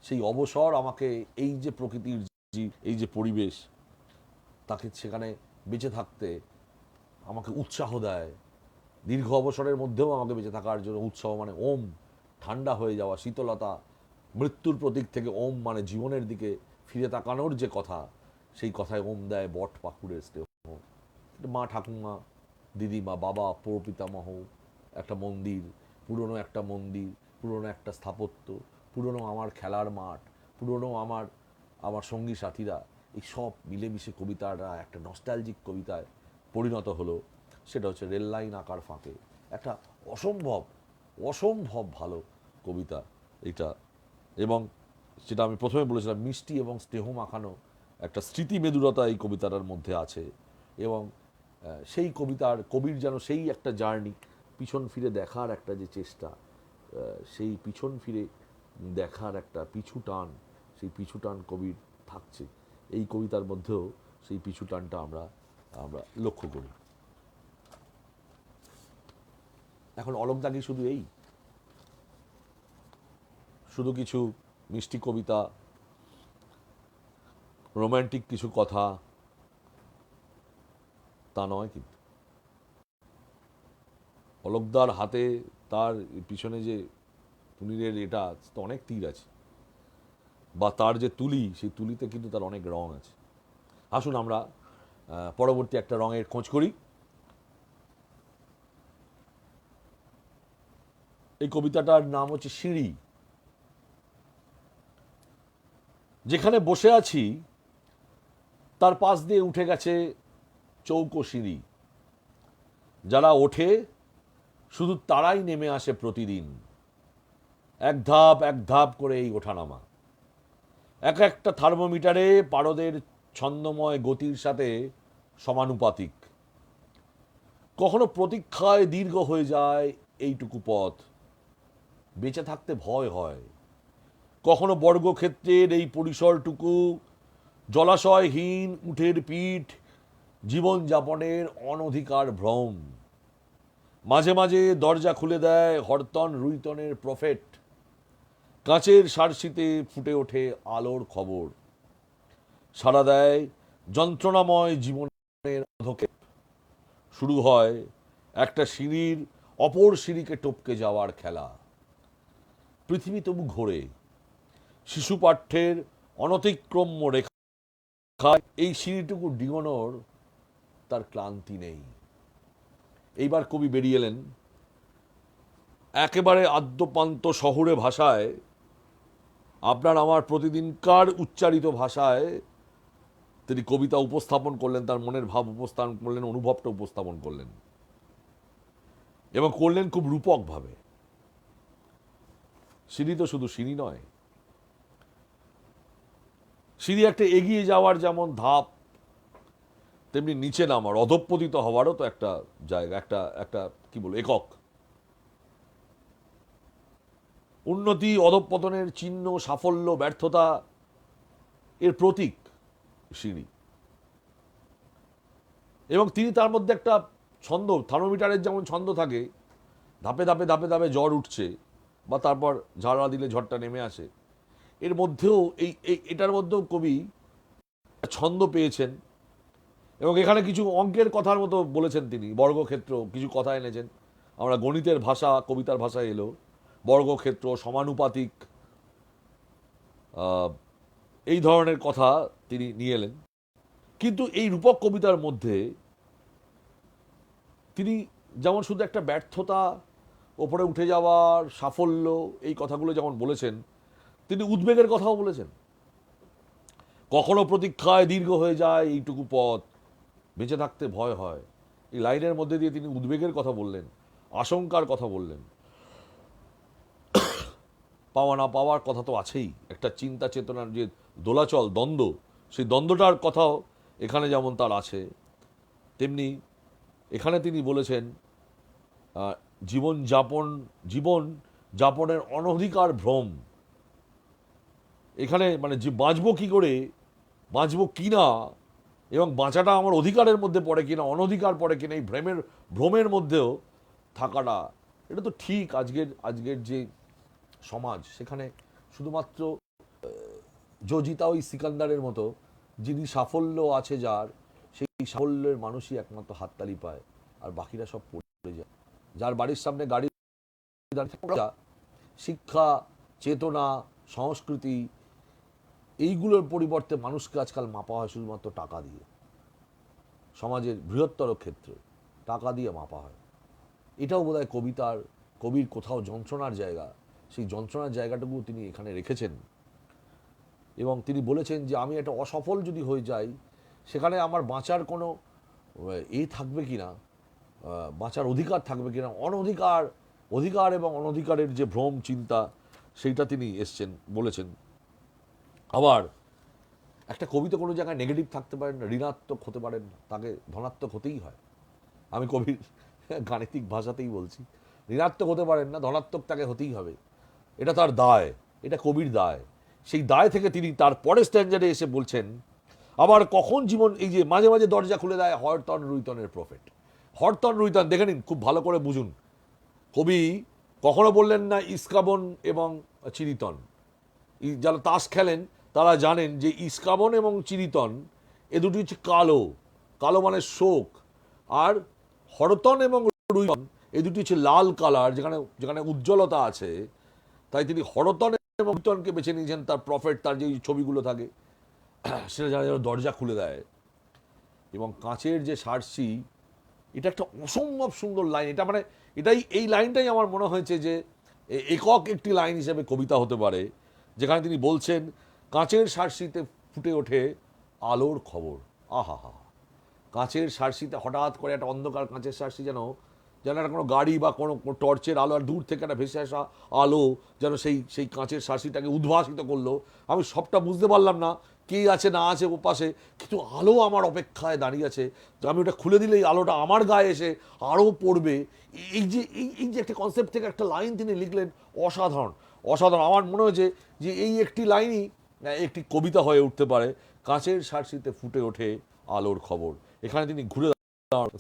সেই অবসর আমাকে এই যে প্রকৃতির, এই যে পরিবেশ, তাকে সেখানে বেঁচে থাকতে আমাকে উৎসাহ দেয়। দীর্ঘ অবসরের মধ্যেও আমাকে বেঁচে থাকার জন্য উৎসাহ, মানে ওম, ঠান্ডা হয়ে যাওয়া, শীতলতা, মৃত্যুর প্রতীক থেকে ওম মানে জীবনের দিকে ফিরে তাকানোর যে কথা, সেই কথায় ওম দেয় বট পাকুড়ের স্নেহ। মা ঠাকুমা, দিদিমা, বাবা, প্রপিতামহ, একটা মন্দির, পুরনো একটা মন্দির, পুরনো একটা স্থাপত্য, পুরনো আমার খেলার মাঠ, পুরনো আমার আমার সঙ্গী সাথীরা, এই সব মিলেমিশে কবিতাটা একটা নস্টালজিক কবিতায় পরিণত হলো, সেটা হচ্ছে রেল লাইন আঁকার ফাঁকে। একটা অসম্ভব অসম্ভব ভালো কবিতা এটা। এবং যেটা আমি প্রথমে বলেছিলাম, মিষ্টি এবং স্নেহ মাখানো একটা স্মৃতি মেদুরতা এই কবিতাটার মধ্যে আছে। এবং সেই কবির যেন সেই একটা জার্নি, পিছন ফিরে দেখার একটা যে চেষ্টা, সেই পিছন ফিরে দেখার একটা পিছু টান, সেই পিছু টান কবির থাকছে এই কবিতার মধ্যেও। সেই পিছু টানটা আমরা আমরা লক্ষ্য করি। এখন অলকদা কি শুধু এই, শুধু কিছু মিষ্টি কবিতা, রোম্যান্টিক কিছু কথা তা নয়, কিন্তু অলকদার হাতে তার পিছনে যে তুলিরের এটা তো অনেক তীর আছে, বা তার যে তুলি, সেই তুলিতে কিন্তু তার অনেক রং আছে। আসুন আমরা পরবর্তী একটা রঙের খোঁজ করি। এই কবিতাটার নাম হচ্ছে সিঁড়ি। যেখানে বসে আছি তার পাশ দিয়ে উঠে গেছে চৌকো সিঁড়ি। যারা ওঠে শুধু তারাই নেমে আসে প্রতিদিন, এক ধাপ এক ধাপ করে এই ওঠানামা। এক একটা থার্মোমিটারে পারদের ছন্দময় গতির সাথে সমানুপাতিক। কখনো প্রতীক্ষায় দীর্ঘ হয়ে যায় এইটুকু পথ, বেঁচে থাকতে ভয় হয়। কখনো বর্গক্ষেত্রের এই পরিসরটুকু জলাশয়হীন উঠের পিঠ, জীবনযাপনের অনধিকার ভ্রম। মাঝে মাঝে দরজা খুলে দেয় হরতন রুইতনের প্রফেট, কাঁচের সারসিতে ফুটে ওঠে আলোর খবর। সাড়া দেয় যন্ত্রণাময় জীবনের অধক্ষেপ। শুরু হয় একটা সিঁড়ির অপর সিঁড়িকে টপকে যাওয়ার খেলা। পৃথিবী তবু ঘোরে, শিশু পাঠ্যের অনতিক্রম্য রেখায় এই সিঁড়িটুকু ডিঙোনোর তার ক্লান্তি নেই। এইবার কবি বেরিয়ে এলেন একেবারে আদ্যপান্ত শহুরে ভাষায়, আপনার আমার প্রতিদিনকার উচ্চারিত ভাষায় তিনি কবিতা উপস্থাপন করলেন, তার মনের ভাব উপস্থাপন করলেন, অনুভবটা উপস্থাপন করলেন, এবং করলেন খুব রূপকভাবে। সিঁড়ি তো শুধু সিঁড়ি নয়, সিঁড়ি একটা এগিয়ে যাওয়ার যেমন ধাপ, তেমনি নিচে নামার, অধঃপতিত হওয়ারও তো একটা জায়গা, একটা একটা কি বলবো, একক। উন্নতি, অধঃপতনের চিহ্ন, সাফল্য, ব্যর্থতা এর প্রতীক সিঁড়ি। এবং তিনি তার মধ্যে একটা ছন্দ, থার্মোমিটারের যেমন ছন্দ থাকে, ধাপে ধাপে ধাপে ধাপে ঝড় উঠছে, বা তারপর ঝাড়া দিলে ঝড়টা নেমে আসে, এর মধ্যেও এটার মধ্যেও কবি ছন্দ পেয়েছেন। এবং এখানে কিছু অঙ্কের কথার মতো বলেছেন তিনি, বর্গক্ষেত্র কিছু কথা এনেছেন। আমরা গণিতের ভাষা কবিতার ভাষায় এলো, বর্গক্ষেত্র, সমানুপাতিক, এই ধরনের কথা তিনি নিয়ে এলেন। কিন্তু এই রূপক কবিতার মধ্যে তিনি যেমন শুধু একটা ব্যর্থতা, ওপরে উঠে যাওয়ার সাফল্য, এই কথাগুলো যেমন বলেছেন, তিনি উদ্বেগের কথাও বলেছেন। কখনো প্রতীক্ষায় দীর্ঘ হয়ে যায় এইটুকু পথ, বেঁচে থাকতে ভয় হয়। এই লাইনের মধ্যে দিয়ে তিনি উদ্বেগের কথা বললেন, আশঙ্কার কথা বললেন। পাওয়া না পাওয়ার কথা তো আছেই, একটা চিন্তা চেতনার যে দোলাচল, দ্বন্দ্ব, সেই দ্বন্দ্বটার কথাও এখানে যেমন তার আছে, তেমনি এখানে তিনি বলেছেন জীবন যাপনের অনধিকার ভ্রম। এখানে মানে যে বাঁচবো কি করে, বাঁচবো কি না, এবং বাঁচাটা আমার অধিকারের মধ্যে পড়ে কিনা, অনধিকার পড়ে কিনা, এই ভ্রমের মধ্যেও থাকাটা, এটা তো ঠিক। আজকের যে সমাজ, সেখানে শুধুমাত্র জজিতা ওই সিকান্দারের মতো, যিনি সাফল্য আছে যার, সেই সাফল্যের মানুষই একমাত্র হাততালি পায়, আর বাকিরা সব পড়ে যায়। যার বাড়ির সামনে গাড়ি, শিক্ষা, চেতনা, সংস্কৃতি, এইগুলোর পরিবর্তে মানুষকে আজকাল মাপা হয় শুধুমাত্র টাকা দিয়ে। সমাজের বৃহত্তর ক্ষেত্রে টাকা দিয়ে মাপা হয়। এটাও বোধহয় কবির কোথাও যন্ত্রণার জায়গা, সেই যন্ত্রণার জায়গাটুকু তিনি এখানে রেখেছেন। এবং তিনি বলেছেন যে আমি একটা অসফল যদি হয়ে যাই, সেখানে আমার বাঁচার কোনো থাকবে কিনা, বাঁচার অধিকার থাকবে কিনা, অধিকার এবং অনধিকারের যে ভ্রম চিন্তা সেইটা তিনি বলেছেন। আবার একটা কবিতা কোনো জায়গায় নেগেটিভ থাকতে পারেন না, ঋণাত্মক হতে পারেন না, তাকে ধনাত্মক হতেই হয়। আমি কবির গাণিতিক ভাষাতেই বলছি, ঋণাত্মক হতে পারেন না, ধনাত্মক তাকে হতেই হবে। এটা তার দায়, এটা কবির দায়। সেই দায় থেকে তিনি তার পরের স্ট্যান্ডার্ডে এসে বলছেন, আবার কখন জীবন এই যে মাঝে মাঝে দরজা খুলে দেয় হরতন রুইতনের প্রফেট। হরতন রুইতন দেখে নিন, খুব ভালো করে বুঝুন। কবি কখনো বললেন না ইস্কাবন এবং চিরিতন। যারা তাস খেলেন তারা জানেন যে ইস্কাবন এবং চিরিতন এ দুটি হচ্ছে কালো, কালো মানে শোক। আর হরতন এবং রুইতন এই দুটি হচ্ছে লাল কালার, যেখানে যেখানে উজ্জ্বলতা আছে। তাই তিনি হরতন এবং রুইতনকে বেছে নিয়েছেন তার প্রফেট, তার যে ছবিগুলো থাকে সেটা যারা যারা দরজা খুলে দেয়। এবং কাঁচের যে সার্সি, এটা একটা অসম্ভব সুন্দর লাইন। এটা মানে এই লাইনটাই আমার মনে হয়েছে যে একক একটি লাইন হিসেবে কবিতা হতে পারে, যেখানে তিনি বলছেন কাঁচের সার্সিতে ফুটে ওঠে আলোর খবর। আহা হা, কাঁচের সার্সিতে হঠাৎ করে একটা অন্ধকার কাঁচের সার্সি যেন একটা কোনো গাড়ি বা কোনো টর্চের আলো আর দূর থেকে একটা ভেসে আসা আলো যেন সেই কাঁচের সার্সিটাকে উদ্ভাসিত করলো। আমি সবটা বুঝতে পারলাম না কে আছে না আছে ও পাশে, কিন্তু আলো আমার অপেক্ষায় দাঁড়িয়ে আছে। তো আমি ওটা খুলে দিলে এই আলোটা আমার গায়ে এসে আরও পড়বে। এই যে একটা কনসেপ্ট থেকে একটা লাইন তিনি লিখলেন, অসাধারণ অসাধারণ। আমার মনে হয়েছে যে এই একটি লাইনই একটি কবিতা হয়ে উঠতে পারে, কাঁচের সার্সিতে ফুটে ওঠে আলোর খবর। এখানে তিনি ঘুরে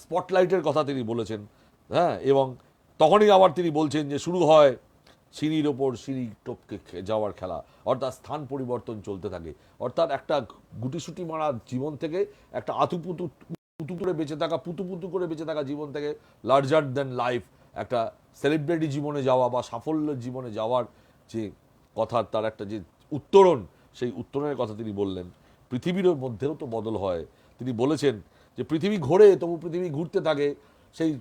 স্পটলাইটের কথা তিনি বলেছেন, হ্যাঁ। এবং তখনই আবার তিনি বলছেন যে শুরু হয় সিঁড়ির ওপর সিঁড়ি টপকে যাওয়ার খেলা, অর্থাৎ স্থান পরিবর্তন চলতে থাকে। অর্থাৎ একটা গুটিসুটি মারা জীবন থেকে একটা পুতু করে বেঁচে থাকা, পুতু করে বেঁচে থাকা জীবন থেকে লার্জার দ্যান লাইফ একটা সেলিব্রিটি জীবনে যাওয়া বা সাফল্যের জীবনে যাওয়ার যে কথা, তার একটা যে উত্তরণ, সেই উত্তরণের কথা তিনি বললেন। পৃথিবীর মধ্যেও তো বদল হয়। তিনি বলেছেন যে পৃথিবী ঘোরে, তবু পৃথিবী ঘুরতে থাকে। সেই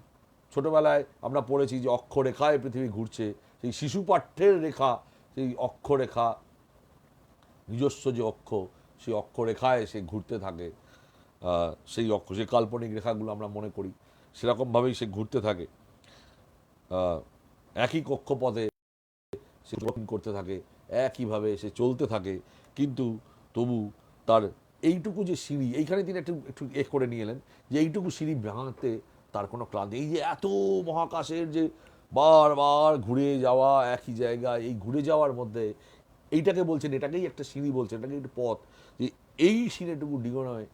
ছোটবেলায় আমরা পড়েছি যে অক্ষরেখায় পৃথিবী ঘুরছে, সেই শিশু পাঠ্যের রেখা, সেই অক্ষরেখা, নিজস্ব যে সেই অক্ষরেখায় সে ঘুরতে থাকে। সেই যে কাল্পনিক রেখাগুলো আমরা মনে করি, সেরকমভাবেই সে ঘুরতে থাকে। একই কক্ষপথে সে করতে থাকে, একইভাবে সে চলতে থাকে, কিন্তু তবু তার এইটুকু যে সিঁড়ি, এইখানে তিনি একটু একটু করে নিয়ে এলেন যে এইটুকু সিঁড়ি ভাঙতে তার কোনো ক্লান্তি, এই যে এত মহাকাশের যে বারবার ঘুরে যাওয়া একই জায়গায়, এই ঘুরে যাওয়ার মধ্যে এইটাকে বলছেন, এটাকেই একটা সিঁড়ি বলছেন, এটাকে একটা পথ, যে এই সিঁড়িটুকু ডিগোনায়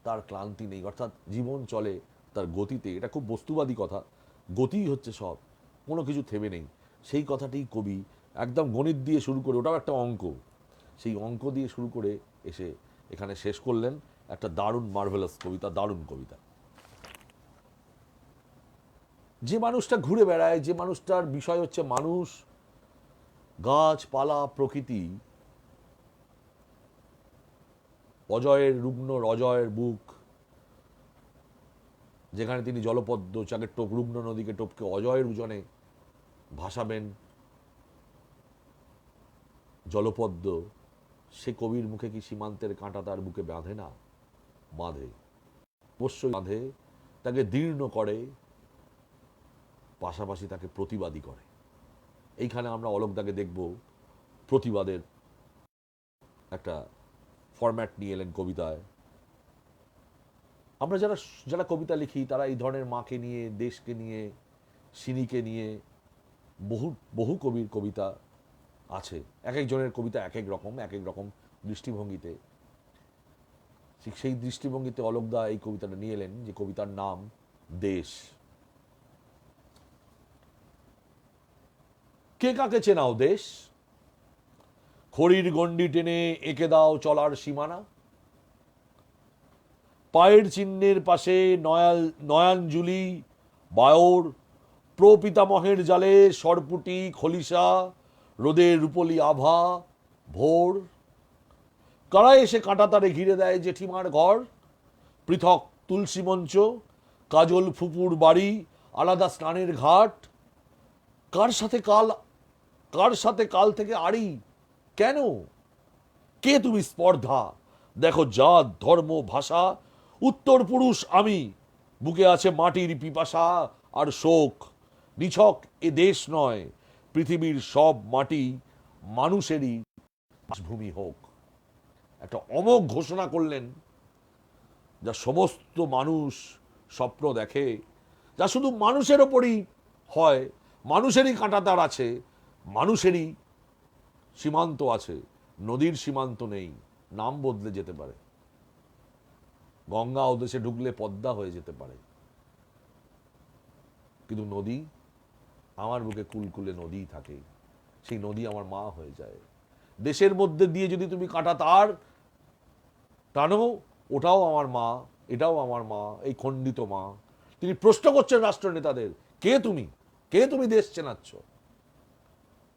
তার ক্লান্তি নেই। অর্থাৎ জীবন চলে তার গতিতে। এটা খুব বস্তুবাদী কথা, গতিই হচ্ছে সব, কোনো কিছু থেমে নেই। সেই কথাটি কবি একদম গণিত দিয়ে শুরু করে, ওটাও একটা অঙ্ক, সেই অঙ্ক দিয়ে শুরু করে এসে এখানে শেষ করলেন একটা দারুণ মার্ভেলাস কবিতা, দারুণ কবিতা। যে মানুষটা ঘুরে বেড়ায়, যে মানুষটার বিষয় হচ্ছে মানুষ, গাছপালা, প্রকৃতি, অজয়ের রুগ্ন রজয়ের বুক, যেখানে তিনি জলপদ্ম চাকে রুগ্ন নদীকে টপকে অজয়ের উজনে ভাসাবেন জলপদ্ম, সে কবির মুখে কি সীমান্তের কাঁটা তার বুকে বাঁধে না? বাঁধে, অবশ্যই বাঁধে। তাকে দীর্ণ করে, পাশাপাশি তাকে প্রতিবাদী করে। এইখানে আমরা অলোকদাকে দেখব প্রতিবাদের একটা ফরম্যাট নিয়ে এলেন কবিতায়। আমরা যারা যারা কবিতা লিখি, তারা এই ধরনের মাকে নিয়ে, দেশকে নিয়ে, সিনিকে নিয়ে, বহু কবির কবিতা আছে। এক একজনের কবিতা এক এক রকম দৃষ্টিভঙ্গিতে। ঠিক সেই দৃষ্টিভঙ্গিতে অলোকদা এই কবিতাটা নিয়ে এলেন, যে কবিতার নাম দেশ। কে কাকে চেনাও দেশ, খড়ির গণ্ডি টেনে এঁকে দাও চলার সীমানা, পায়ের চিহ্নের পাশে নয়াঞ্জুলি বায়র, প্রপিতামহের জালে সরপুটি খলিশা, রোদের রূপলি আভা ভোর, কারা এসে কাঁটাতারে ঘিরে দেয় জেঠিমার ঘর, পৃথক তুলসী মঞ্চ, কাজল ফুপুর বাড়ি, আলাদা স্নানের ঘাট, কার সাথে কাল থেকে আড়ি, কেন, কে তুমি স্পর্ধা, দেখো জাত ধর্ম ভাষা, উত্তর পুরুষ আমি, বুকে আছে মাটির পিপাসা আর শোক, নিছক এ দেশ নয়, পৃথিবীর সব মাটি মানুষেরই বাসভূমি হোক। একটা অমোঘ ঘোষণা করলেন, যা সমস্ত মানুষ স্বপ্ন দেখে, যা শুধু মানুষের ওপরই হয়, মানুষেরই কাঁটাতার আছে, মানুষেরই সীমান্ত আছে, নদীর সীমান্ত নেই, নাম বদলে যেতে পারে, গঙ্গা ওদেশে ঢুকলে পদ্মা হয়ে যেতে পারে, কিন্তু নদী, আমার বুকে কুলকুলে নদী থাকে, সেই নদী আমার মা হয়ে যায়। দেশের মধ্যে দিয়ে যদি তুমি কাঁটাতার টানো, ওটাও আমার মা, এটাও আমার মা, এই খণ্ডিত মা। তিনি প্রশ্ন করছেন রাষ্ট্রনেতাদের, কে তুমি, কে তুমি দেশ চেনাচ্ছ?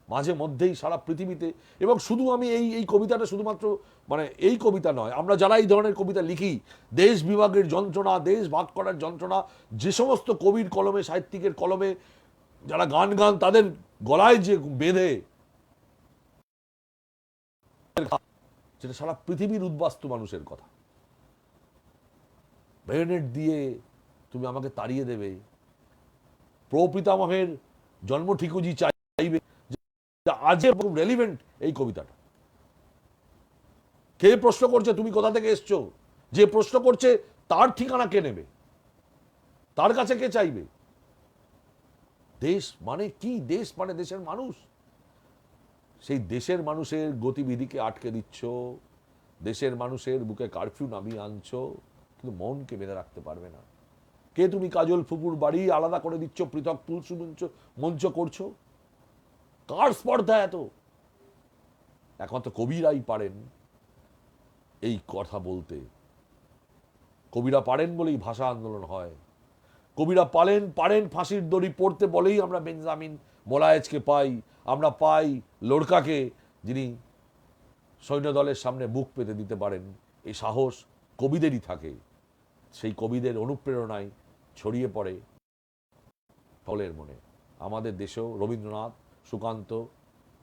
মাঝে মধ্যেই সারা পৃথিবীতে, এবং শুধু আমি এই কবিতাটা শুধুমাত্র মানে এই কবিতা নয়, আমরা যারা এই ধরনের কবিতা লিখি, দেশ বিভাগের যন্ত্রণা, দেশ ভাগ করার যন্ত্রণা, যে সমস্ত কবির কলমে, সাহিত্যিকের কলমে যারা গান তাদের গলায় যে বেঁধে, সেটা সারা পৃথিবীর উদ্বাস্তু মানুষের কথা। বেনেট দিয়ে তুমি আমাকে তাড়িয়ে দেবে, প্রপিতামহের জন্ম ঠিকুজি চাইবে, আজকে রেলিভেন্ট এই কবিতাটা। কে প্রশ্ন করছে তুমি কোথা থেকে এসছো? যে প্রশ্ন করছে তার ঠিকানা কে নেবে? তার কাছে কে চাইবে? দেশ মানে কি? দেশ মানে দেশের মানুষ। সেই দেশের মানুষের গতিবিধিকে আটকে দিচ্ছ, দেশের মানুষের বুকে কারফিউ নামিয়ে আনছো, কিন্তু মনকে বেঁধে রাখতে পারবে না। কে তুমি? কাজল ফুপুর বাড়ি আলাদা করে দিচ্ছ, পৃথক তুলসী মঞ্চ করছো। কার স্পর্ধা এত? একমাত্র কবিরাই পারেন এই কথা বলতে। কবিরা পারেন বলেই ভাষা আন্দোলন হয়। কবিরা পারেন ফাঁসির দড়ি পড়তে বলেই আমরা বেঞ্জামিন মোলায়েজকে পাই, আমরা পাই লোরকাকে, যিনি সৈন্যদলের সামনে বুক পেতে দিতে পারেন। এই সাহস কবিদেরই থাকে। সেই কবিদের অনুপ্রেরণায় ছড়িয়ে পড়ে ফলের মনে। আমাদের দেশেও রবীন্দ্রনাথ, সুকান্ত,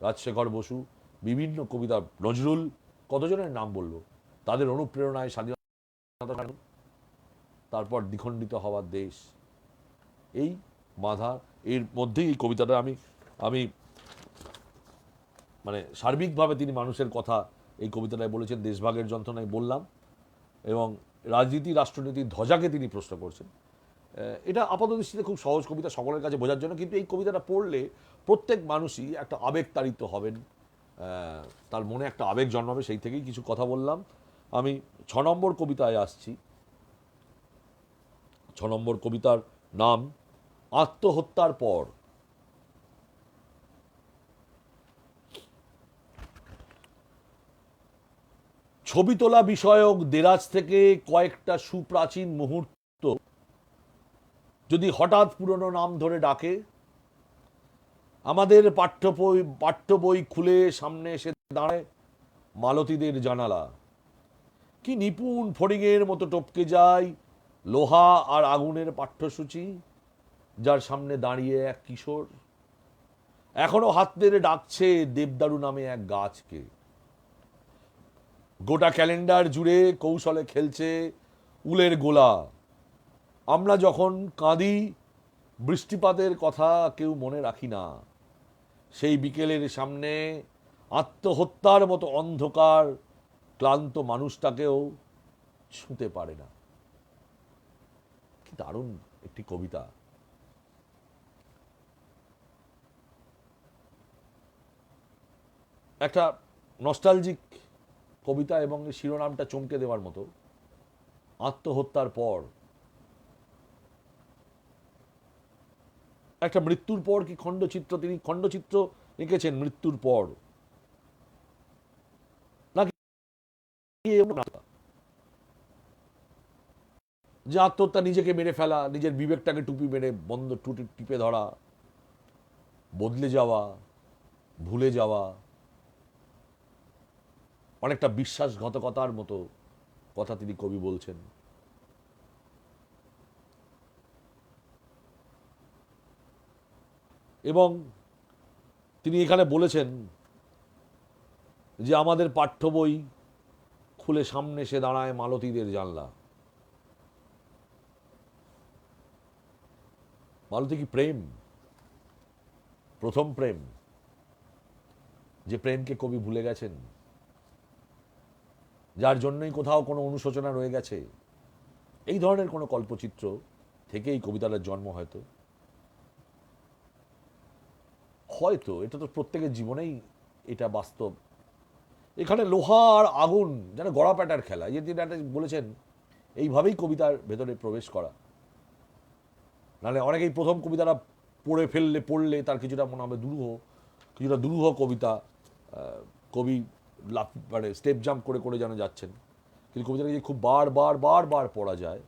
রাজশেখর বসু, বিভিন্ন কবিতা, নজরুল, কতজনের নাম বলবো, তাদের অনুপ্রেরণায় স্বাধীনতা, তারপর দ্বিখণ্ডিত হওয়ার দেশ, এই বাধা। এর মধ্যেই এই কবিতাটা আমি মানে সার্বিকভাবে তিনি মানুষের কথা এই কবিতাটায় বলেছেন। দেশভাগের যন্ত্রণায় বললাম, এবং রাজনীতি, রাষ্ট্রনীতির ধ্বজাকে তিনি প্রশ্ন করছেন। এটা আপাতদৃষ্টিতে খুব সহজ কবিতা সকলের কাছে বোঝার জন্য, কিন্তু এই কবিতাটা পড়লে প্রত্যেক মানুষই একটা আবেগতাড়িত হবেন, তার মনে একটা আবেগ জন্মাবে। সেই থেকেই কিছু কথা বললাম। আমি 6 নম্বর কবিতায় আসছি। 6 নম্বর কবিতার নাম আত্মহত্যার পর। ছবি তোলা বিষয়ক দেরাজ থেকে কয়েকটা সুপ্রাচীন মুহূর্ত যদি হঠাৎ পুরনো নাম ধরে ডাকে, আমাদের পাঠ্য বই খুলে সামনে এসে দাঁড়ায় মালতীদের জানালা। কি নিপুণ ফড়িংয়ের মতো টপকে যায় লোহা আর আগুনের পাঠ্যসূচি, যার সামনে দাঁড়িয়ে এক কিশোর এখনো হাত নেড়ে ডাকছে দেবদারু নামে এক গাছকে। গোটা ক্যালেন্ডার জুড়ে কৌশলে খেলছে উলের গোলা। আমরা যখন কাঁদি বৃষ্টিপাতের কথা কেউ মনে রাখি না, সেই বিকেলের সামনে আত্মহত্যার মতো অন্ধকার ক্লান্ত মানুষটাকেও ছুঁতে পারে না। কি দারুণ একটি কবিতা। একটা নস্টালজিক কবিতা, এবং শিরোনামটা চমকে দেওয়ার মতো। আত্মহত্যার পর, একটা মৃত্যুর পর কি খণ্ডচিত্র, তিনি খণ্ডচিত্র এঁকেছেন মৃত্যুর পর নাকি যে আত্মহত্যা, নিজেকে মেরে ফেলা, নিজের বিবেকটাকে টুপি মেরে বন্ধ টুটি টিপে ধরা, বদলে যাওয়া, ভুলে যাওয়া, অনেকটা বিশ্বাসঘাতকতার মতো কথা তিনি কবি বলছেন। এবং তিনি এখানে বলেছেন যে আমাদের পাঠ্য বই খুলে সামনে এসে দাঁড়ায় মালতীদের জানলা। মালতী কি প্রেম, প্রথম প্রেম, যে প্রেমকে কবি ভুলে গেছেন, যার জন্যই কোথাও কোনো অনুশোচনা রয়ে গেছে, এই ধরনের কোনো কল্পচিত্র থেকেই কবিতাটার জন্ম। হয়তো হয়তো এটা তো প্রত্যেকের জীবনেই এটা বাস্তব। এখানে লোহা আর আগুন যেন গড়া প্যাটার খেলা, এই যে তিনি একটা বলেছেন, এইভাবেই কবিতার ভেতরে প্রবেশ করা। নাহলে অনেকেই প্রথম কবিতাটা পড়লে তার কিছুটা মনে হবে কিছুটা দুরূহ কবিতা, কবি মানে স্টেপ জাম্প করে করে যেন যাচ্ছেন। কিন্তু কবিতাটা যদি খুব বার পড়া যায়,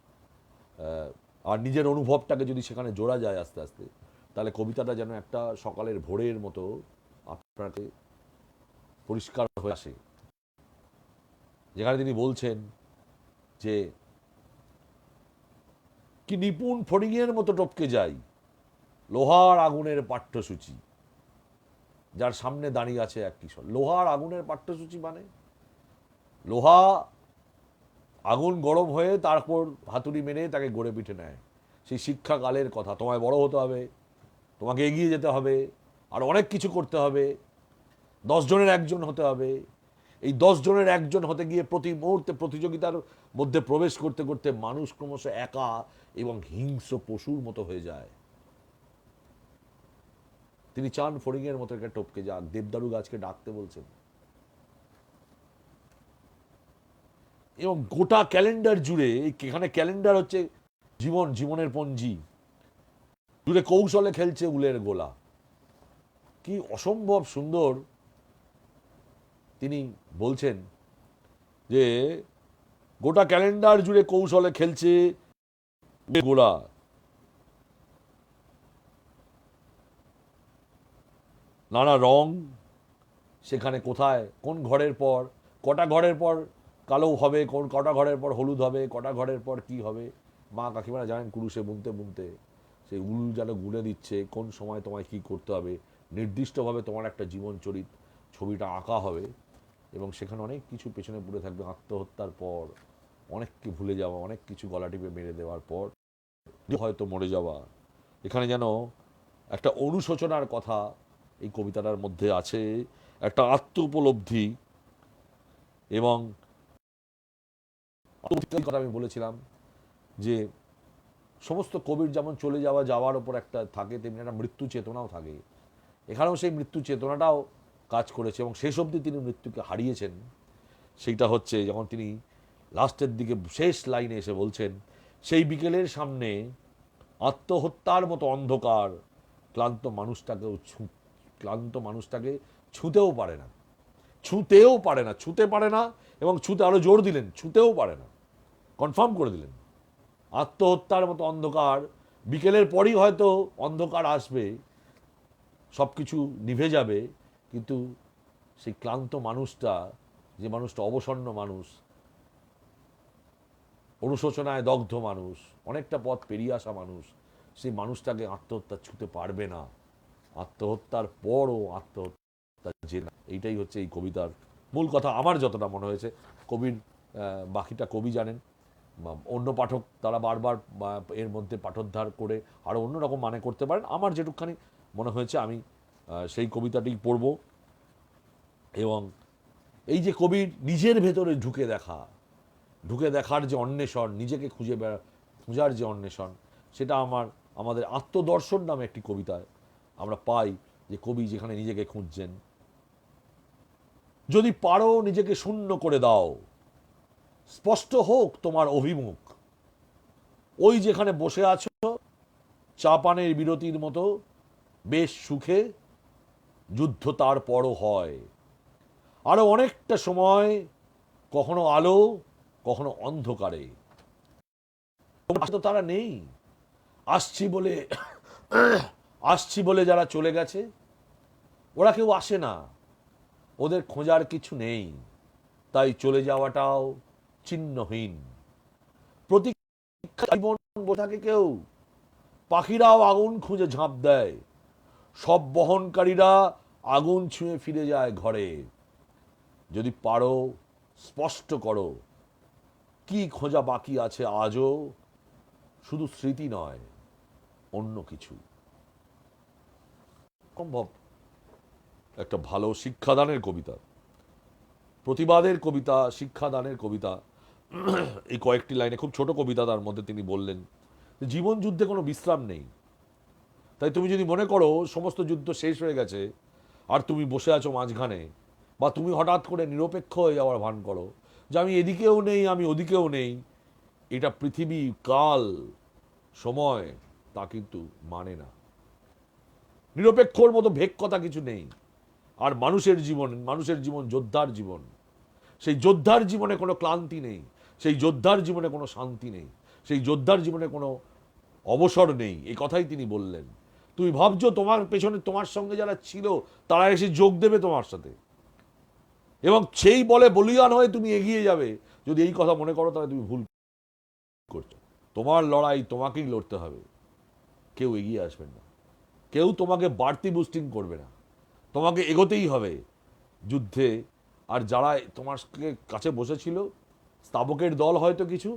আর নিজের অনুভবটাকে যদি সেখানে জোড়া যায় আস্তে আস্তে, তাহলে কবিতাটা যেন একটা সকালের ভোরের মতো আপনাকে পরিষ্কার হয়ে আসে। যেখানে তিনি বলছেন যে কি নিপুণ ফড়িংয়ের মতো টপকে যাই লোহার আগুনের পাঠ্যসূচি, যার সামনে দাঁড়িয়ে আছে এক কিশোর। লোহার আগুনের পাঠ্যসূচি মানে লোহা আগুন গরম হয়ে তারপর হাতুড়ি মেরে তাকে গড়ে পিঠে নেয়। সেই শিক্ষাকালের কথা, তোমায় বড় হতে হবে, তোমাকে এগিয়ে যেতে হবে, আর অনেক কিছু করতে হবে, 10 জনের একজন হতে হবে। এই 10 জনের একজন হতে গিয়ে প্রতি মুহূর্তে প্রতিযোগিতার মধ্যে প্রবেশ করতে করতে মানুষ ক্রমশ একা এবং হিংস্র পশুর মতো হয়ে যায়। তিনি চান ফড়িংয়ের মতো একটা টপকে যাক, দেবদারু গাছকে ডাকতে বলছেন। এবং গোটা ক্যালেন্ডার জুড়ে, এখানে ক্যালেন্ডার হচ্ছে জীবনের পঞ্জি, জুড়ে কৌশলে খেলছে উলের গোলা। কি অসম্ভব সুন্দর তিনি বলছেন যে গোটা ক্যালেন্ডার জুড়ে কৌশলে খেলছে উলের গোলা। নানা রং সেখানে, কোথায় কোন ঘরের পর কটা ঘরের পর কালো হবে, কটা ঘরের পর হলুদ হবে, কটা ঘরের পর কি হবে, মা কাকিমারা জানেন কুরুশে বুনতে বুনতে সেই উল যেন গুলে দিচ্ছে কোন সময় তোমায় কি করতে হবে। নির্দিষ্টভাবে তোমার একটা জীবন চরিত ছবিটা আঁকা হবে, এবং সেখানে অনেক কিছু পেছনে পড়ে থাকবে। আত্মহত্যার পর অনেককে ভুলে যাওয়া, অনেক কিছু গলা টিপে মেরে দেওয়ার পর হয়তো মরে যাওয়া। এখানে যেন একটা অনুশোচনার কথা এই কবিতাটার মধ্যে আছে, একটা আত্ম উপলব্ধি। এবং কথা আমি বলেছিলাম যে সমস্ত কবির যেমন চলে যাওয়ার ওপর একটা থাকে, তেমনি একটা মৃত্যু চেতনাও থাকে। এখানেও সেই মৃত্যু চেতনাটাও কাজ করেছে, এবং শেষ অবধি তিনি মৃত্যুকে হারিয়েছেন। সেইটা হচ্ছে যখন তিনি লাস্টের দিকে শেষ লাইনে এসে বলছেন, সেই বিকেলের সামনে আত্মহত্যার মতো অন্ধকার ক্লান্ত মানুষটাকে ছুঁতেও পারে না, ছুঁতে পারে না, এবং ছুঁতে আরো জোর দিলেন, ছুঁতেও পারে না, কনফার্ম করে দিলেন। আত্মহত্যার মতো অন্ধকার, বিকেলের পরই হয়তো অন্ধকার আসবে, সব কিছু নিভে যাবে, কিন্তু সেই ক্লান্ত মানুষটা, যে মানুষটা অবসন্ন মানুষ, অনুশোচনায় দগ্ধ মানুষ, অনেকটা পথ পেরিয়ে আসা মানুষ, সেই মানুষটাকে আত্মহত্যা ছুঁতে পারবে না। আত্মহত্যার পরও আত্মহত্যা যে না, এইটাই হচ্ছে এই কবিতার মূল কথা আমার যতটা মনে হয়েছে। কবির বাকিটা কবি জানেন, অন্য পাঠক তারা বারবার এর মধ্যে পাঠোদ্ধার করে আরও অন্যরকম মানে করতে পারেন। আমার যেটুকখানি মনে হয়েছে আমি সেই কবিতাটি পড়ব। এবং এই যে কবির নিজের ভেতরে ঢুকে দেখার যে অন্বেষণ, নিজেকে খোঁজার যে অন্বেষণ, সেটা আমাদের আত্মদর্শন নামে একটি কবিতায় আমরা পাই, যে কবি যেখানে নিজেকে খুঁজছেন। যদি পারো নিজেকে শূন্য করে দাও, স্পষ্ট হোক তোমার অভিমুখ, ওই যেখানে বসে আছো চা পানের বিরতির মতো বেশ সুখে, যুদ্ধ তার পরও হয় আরো অনেকটা সময়, কখনো আলো কখনো অন্ধকারে। তো তারা নেই, আসছি বলে যারা চলে গেছে, ওরা কেউ আসে না, ওদের খোঁজার কিছু নেই, তাই চলে যাওয়াটাও চিহ্নহীন। প্রতীক্ষা জীবন বোঝাকে কেউ, পাখিরাও আগুন খুঁজে ঝাঁপ দেয়, সব বহনকারীরা আগুন ছুঁয়ে ফিরে যায় ঘরে। যদি পারো স্পষ্ট করো, কি খোঁজা বাকি আছে আজও, শুধু স্মৃতি নয়, অন্য কিছু। সম্ভব একটা ভালো শিক্ষাদানের কবিতা, প্রতিবাদের কবিতা, শিক্ষাদানের কবিতা। এই কয়েকটি লাইনে, খুব ছোট কবিতা, তার মধ্যে তিনি বললেন যে জীবন যুদ্ধে কোনো বিশ্রাম নেই। তাই তুমি যদি মনে করো সমস্ত যুদ্ধ শেষ হয়ে গেছে আর তুমি বসে আছো মাঝখানে, বা তুমি হঠাৎ করে নিরপেক্ষ হয়ে যাওয়ার ভান করো যে আমি এদিকেও নেই আমি ওদিকেও নেই, এটা পৃথিবী, কাল, সময় তা কিন্তু মানে না। নিরপেক্ষর মতো ভেক কথা কিছু নেই। আর মানুষের জীবন যোদ্ধার জীবন। সেই যোদ্ধার জীবনে কোনো ক্লান্তি নেই, সেই যোদ্ধার জীবনে কোনো শান্তি নেই, সেই যোদ্ধার জীবনে কোনো অবসর নেই। এই কথাই তিনি বললেন। তুমি ভাবছো তোমার পেছনে তোমার সঙ্গে যারা ছিল তারা এসে যোগ দেবে তোমার সাথে, এবং সেই বলে বলিয়ান হয়ে তুমি এগিয়ে যাবে। যদি এই কথা মনে করো তাহলে তুমি ভুল করছো। তোমার লড়াই তোমাকেই লড়তে হবে, কেউ এগিয়ে আসবেন না, কেউ তোমাকে বাড়তি বুস্টিং করবে না, তোমাকে এগোতেই হবে যুদ্ধে। আর যারা তোমার কাছে বসেছিল, স্তাবকের দল হয়তো কিছু,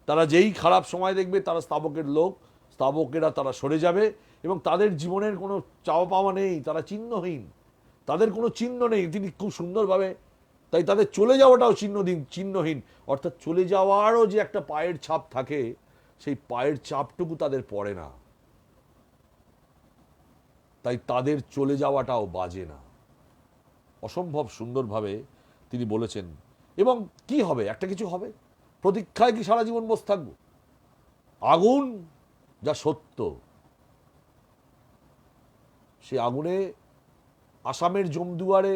তারা যেই খারাপ সময় দেখবে তারা স্তাবকের লোক, স্তাবকেরা তারা সরে যাবে, এবং তাদের জীবনের কোনো চাওয়া পাওয়া নেই, তারা চিহ্নহীন, তাদের কোনো চিহ্ন নেই। তিনি খুব সুন্দরভাবে, তাই তাদের চলে যাওয়াটাও চিহ্নহীন, অর্থাৎ চলে যাওয়ারও যে একটা পায়ের ছাপ থাকে, সেই পায়ের ছাপটুকু তাদের পড়ে না, তাই তাদের চলে যাওয়াটাও বাজে না। অসম্ভব সুন্দরভাবে তিনি বলেছেন। এবং কি হবে, একটা কিছু হবে, প্রতীক্ষায় কি সারা জীবন বসে থাকবো? আগুন যা সত্য, সে আগুনে, আসামের জমদুয়ারে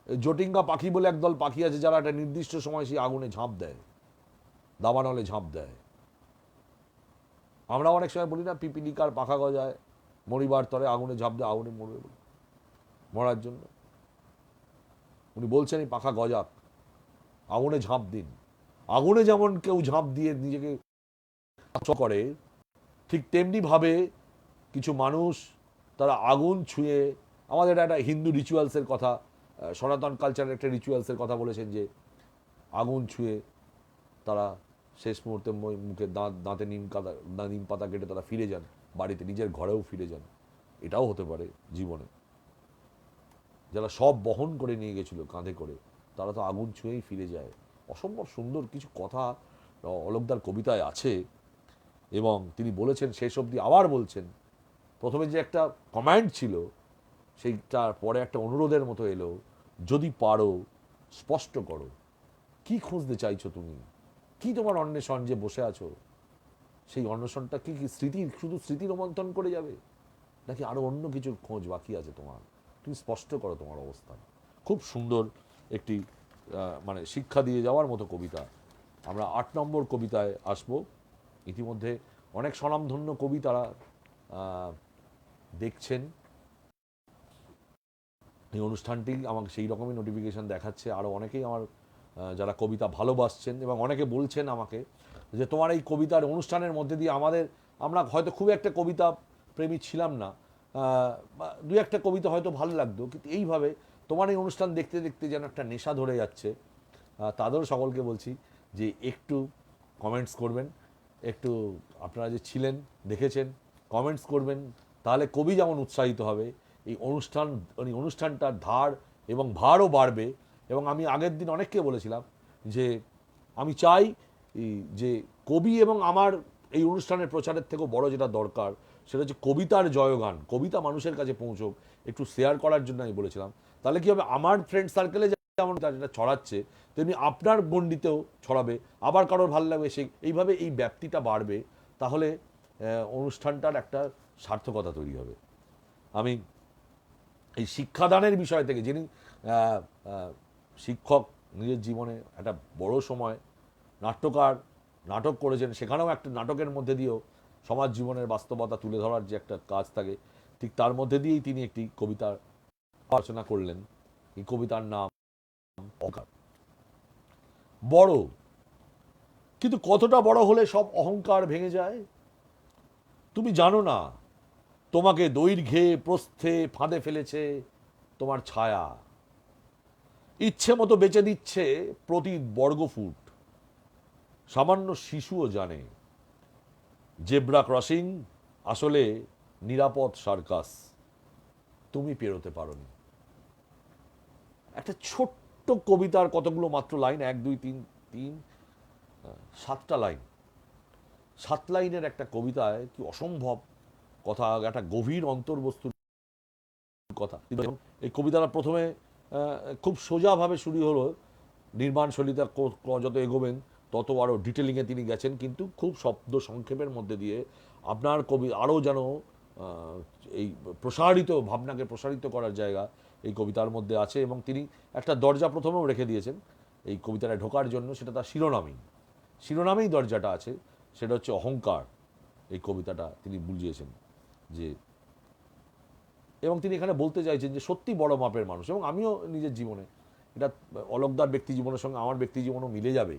জটিঙ্গা পাখি বলে একদল পাখি আছে যারা একটা নির্দিষ্ট সময় সেই আগুনে ঝাঁপ দেয়, দাবানলে ঝাঁপ দেয়। আমরা অনেক সময় বলি না, পিপিলিকার পাখা গজায় মরিবার তরে, আগুনে ঝাঁপ দেয়, আগুনে মরবে মরার জন্য। উনি বলছেন এই পাখা গজাক, আগুনে ঝাঁপ দিন। আগুনে যেমন কেউ ঝাঁপ দিয়ে নিজেকে করে, ঠিক তেমনি ভাবে কিছু মানুষ তারা আগুন ছুঁয়ে, আমাদের একটা হিন্দু রিচুয়ালসের কথা, সনাতন কালচারের একটা রিচুয়ালসের কথা বলেছেন যে আগুন ছুঁয়ে তারা শেষ মুহূর্তে মুখে দাঁতে নিম পাতা কেটে তারা ফিরে যান বাড়িতে, নিজের ঘরেও ফিরে যান। এটাও হতে পারে জীবনে। যারা সব বহন করে নিয়ে গেছিল কাঁধে করে, তারা তো আগুন ছুঁয়েই ফিরে যায়। অসম্ভব সুন্দর কিছু কথা অলোকদার কবিতায় আছে। এবং তিনি বলেছেন, শেষ অবধি আবার বলছেন, প্রথমে যে একটা কমান্ড ছিল সেইটার পরে একটা অনুরোধের মতো এলো, যদি পারো স্পষ্ট করো, কি খুঁজতে চাইছো তুমি, কি তোমার অন্বেষণ যে বসে আছো, সেই অন্বেষণটা কি স্মৃতির, শুধু স্মৃতি রোমন্থন করে যাবে, নাকি আরো অন্য কিছু খোঁজ বাকি আছে তোমার? তুমি স্পষ্ট করো তোমার অবস্থান। খুব সুন্দর একটি মানে শিক্ষা দিয়ে যাওয়ার মতো কবিতা। আমরা 8 নম্বর কবিতায় আসব। ইতিমধ্যে অনেক স্বনামধন্য কবি তারা দেখছেন এই অনুষ্ঠানটি, আমাকে সেই রকমই নোটিফিকেশন দেখাচ্ছে। আরও অনেকেই আমার যারা কবিতা ভালোবাসছেন, এবং অনেকে বলছেন আমাকে যে তোমার এই কবিতার অনুষ্ঠানের মধ্যে দিয়ে আমরা হয়তো খুব একটা কবিতা প্রেমী ছিলাম না, দু একটা কবিতা হয়তো ভালো লাগতো, কিন্তু এইভাবে তোমার এই অনুষ্ঠান দেখতে দেখতে যেন একটা নেশা ধরে যাচ্ছে। তাদেরও সকলকে বলছি যে একটু কমেন্টস করবেন, একটু আপনারা যে ছিলেন দেখেছেন কমেন্টস করবেন, তাহলে কবি যেমন উৎসাহিত হবে, এই অনুষ্ঠানটার ধার এবং ভারও বাড়বে। এবং আমি আগের দিন অনেককে বলেছিলাম যে আমি চাই যে কবি এবং আমার এই অনুষ্ঠানের প্রচারের থেকেও বড় যেটা দরকার সেটা হচ্ছে কবিতার জয়গান, কবিতা মানুষের কাছে পৌঁছক, একটু শেয়ার করার জন্য আমি বলেছিলাম। তাহলে কি হবে, আমার ফ্রেন্ড সার্কেলে যেমন যেটা ছড়াচ্ছে তেমনি আপনার গণ্ডিতেও ছড়াবে, আবার কারোর ভালো লাগবে, এইভাবে এই ব্যাপ্তিটা বাড়বে। তাহলে অনুষ্ঠানটার একটা সার্থকতা তৈরি হবে। আমি এই শিক্ষাদানের বিষয় থেকে, যিনি শিক্ষক, নিজের জীবনে একটা বড় সময় নাট্যকার, নাটক করেছেন, সেখানেও একটা নাটকের মধ্যে দিয়েও সমাজ জীবনের বাস্তবতা তুলে ধরার যে একটা কাজ থাকে, ঠিক তার মধ্যে দিয়েই তিনি একটি কবিতার আলোচনা করলেন। এই কবিতার নাম অহংকার। বড়, কিন্তু কতটা বড় হলে সব অহংকার ভেঙে যায় তুমি জানো না। তোমাকে দৈর্ঘ্যে প্রস্থে ফাঁদে ফেলেছে তোমার ছায়া, ইচ্ছে মতো বেচে দিচ্ছে প্রতি বর্গফুট। সামান্য শিশুও জানে জেব্রা ক্রসিং আসলে নিরাপদ সার্কাস তুমি পেরোতে পারোনি। একটা ছোট্ট কবিতার কতগুলো মাত্র লাইন, 1 2 3 3 7টা লাইন, 7 লাইনের একটা কবিতায় কি অসম্ভব কথা, একটা গভীর অন্তর্বস্তুর কথা। এই কবিতাটা প্রথমে খুব সোজাভাবে শুরু হলো, নির্মাণ শৈলীতে যত এগোবেন তত আরও ডিটেলিংয়ে তিনি গেছেন, কিন্তু খুব শব্দ সংক্ষেপের মধ্যে দিয়ে আপনার কবি আরও যেন এই প্রসারিত ভাবনাকে প্রসারিত করার জায়গা এই কবিতার মধ্যে আছে। এবং তিনি একটা দরজা প্রথমেও রেখে দিয়েছেন এই কবিতায় ঢোকার জন্য, সেটা তার শিরোনামেই দরজাটা আছে, সেটা হচ্ছে অহংকার। এই কবিতাটা তিনি বুঝিয়েছেন যে, এবং তিনি এখানে বলতে চাইছেন যে সত্যি বড় মাপের মানুষ, এবং আমিও নিজের জীবনে, এটা অলোকদার ব্যক্তি জীবনের সঙ্গে আমার ব্যক্তি জীবনও মিলে যাবে,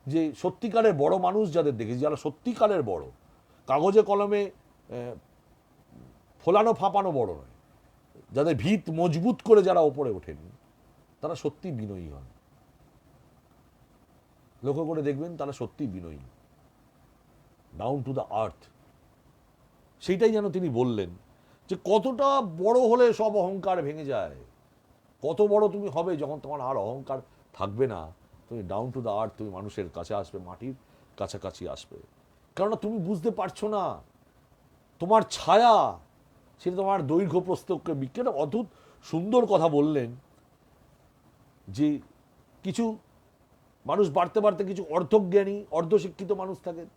যে সত্যিকারের বড় মানুষ যাদের দেখেছি, যারা সত্যিকারের বড়, কাগজে কলমে ফোলানো ফাঁপানো বড় নয়, যাদের ভিত মজবুত করে যারা ওপরে ওঠেন, তারা সত্যি বিনয়ী হন। লক্ষ্য করে দেখবেন তারা সত্যি বিনয়ী, ডাউন টু দ্য আর্থ। সেইটাই যেন তিনি বললেন, যে কতটা বড় হলে সব অহংকার ভেঙে যায়, কত বড় তুমি হবে যখন তোমার আর অহংকার থাকবে না, তুমি ডাউন টু দ্য আর্থ, তুমি মানুষের কাছে আসবে, মাটির কাছাকাছি আসবে। কেননা তুমি বুঝতে পারছো না তোমার ছায়া, সেটা তোমার দৈর্ঘ্য প্রস্থকে বিজ্ঞান অদ্ভুত সুন্দর কথা বললেন, যে কিছু মানুষ বাড়তে বাড়তে কিছু অর্ধজ্ঞানী অর্ধশিক্ষিত মানুষ থাকেন,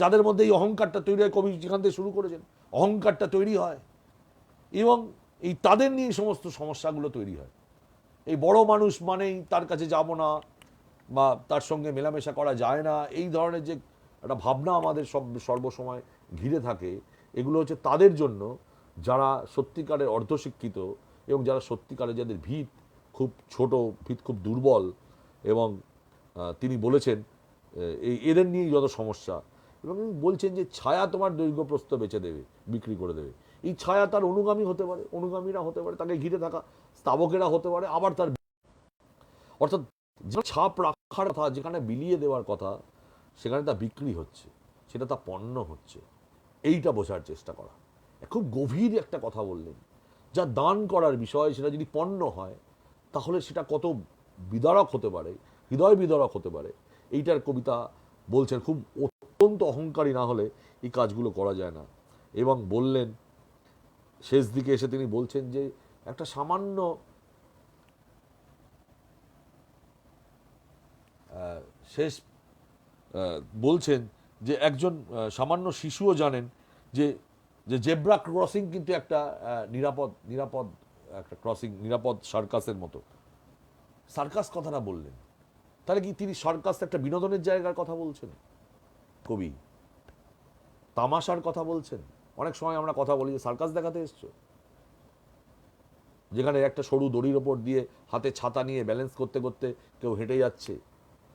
যাদের মধ্যে এই অহংকারটা তৈরি হয়। কবি যেখান থেকে শুরু করেছেন, অহংকারটা তৈরি হয় এবং এই তাদের নিয়ে সমস্ত সমস্যাগুলো তৈরি হয়। এই বড় মানুষ মানেই তার কাছে যাব না, বা তার সঙ্গে মেলামেশা করা যায় না, এই ধরনের যে একটা ভাবনা আমাদের সর্বসময় ঘিরে থাকে, এগুলো হচ্ছে তাদের জন্য যারা সত্যিকারের অর্ধশিক্ষিত, এবং যারা সত্যিকারের যাদের ভিত খুব ছোট, ভিত খুব দুর্বল। এবং তিনি বলেছেন এদের নিয়েই যত সমস্যা, এবং বলছেন যে ছায়া তোমার দৈর্ঘ্য প্রস্থ বেচে দেবে, বিক্রি করে দেবে। এই ছায়া তার অনুগামী হতে পারে, অনুগামীরা হতে পারে, তাকে ঘিরে থাকা স্তাবকেরা হতে পারে, আবার তার, অর্থাৎ ছাপ রাখার কথা, যেখানে বিলিয়ে দেওয়ার কথা, সেখানে তা বিক্রি হচ্ছে, সেটা তা পণ্য হচ্ছে। এইটা বোঝার চেষ্টা করা। খুব গভীর একটা কথা বললেন, যা দান করার বিষয়, সেটা যদি পণ্য হয় তাহলে সেটা কত বিদারক হতে পারে, হৃদয় বিদারক হতে পারে। এইটার কবিতা বলছেন, খুব অত্যন্ত অহংকারী না হলে এই কাজগুলো করা যায় না। এবং বললেন শেষ দিকে এসে তিনি বলছেন যে একটা সামান্য শেষ বলছেন যে একজন সামান্য শিশুও জানেন যে জেব্রা ক্রসিং কিন্তু একটা নিরাপদ একটা ক্রসিং, নিরাপদ সার্কাসের মতো। সার্কাস কথাটা বললেন, তাহলে কি তিনি সার্কাস একটা বিনোদনের জায়গার কথা বলছেন? কবি তামাশার কথা বলছেন? অনেক সময় আমরা কথা বলি যে সার্কাস দেখাতে এসছো, যেখানে একটা সরু দড়ির ওপর দিয়ে হাতে ছাতা নিয়ে ব্যালেন্স করতে করতে কেউ হেঁটে যাচ্ছে।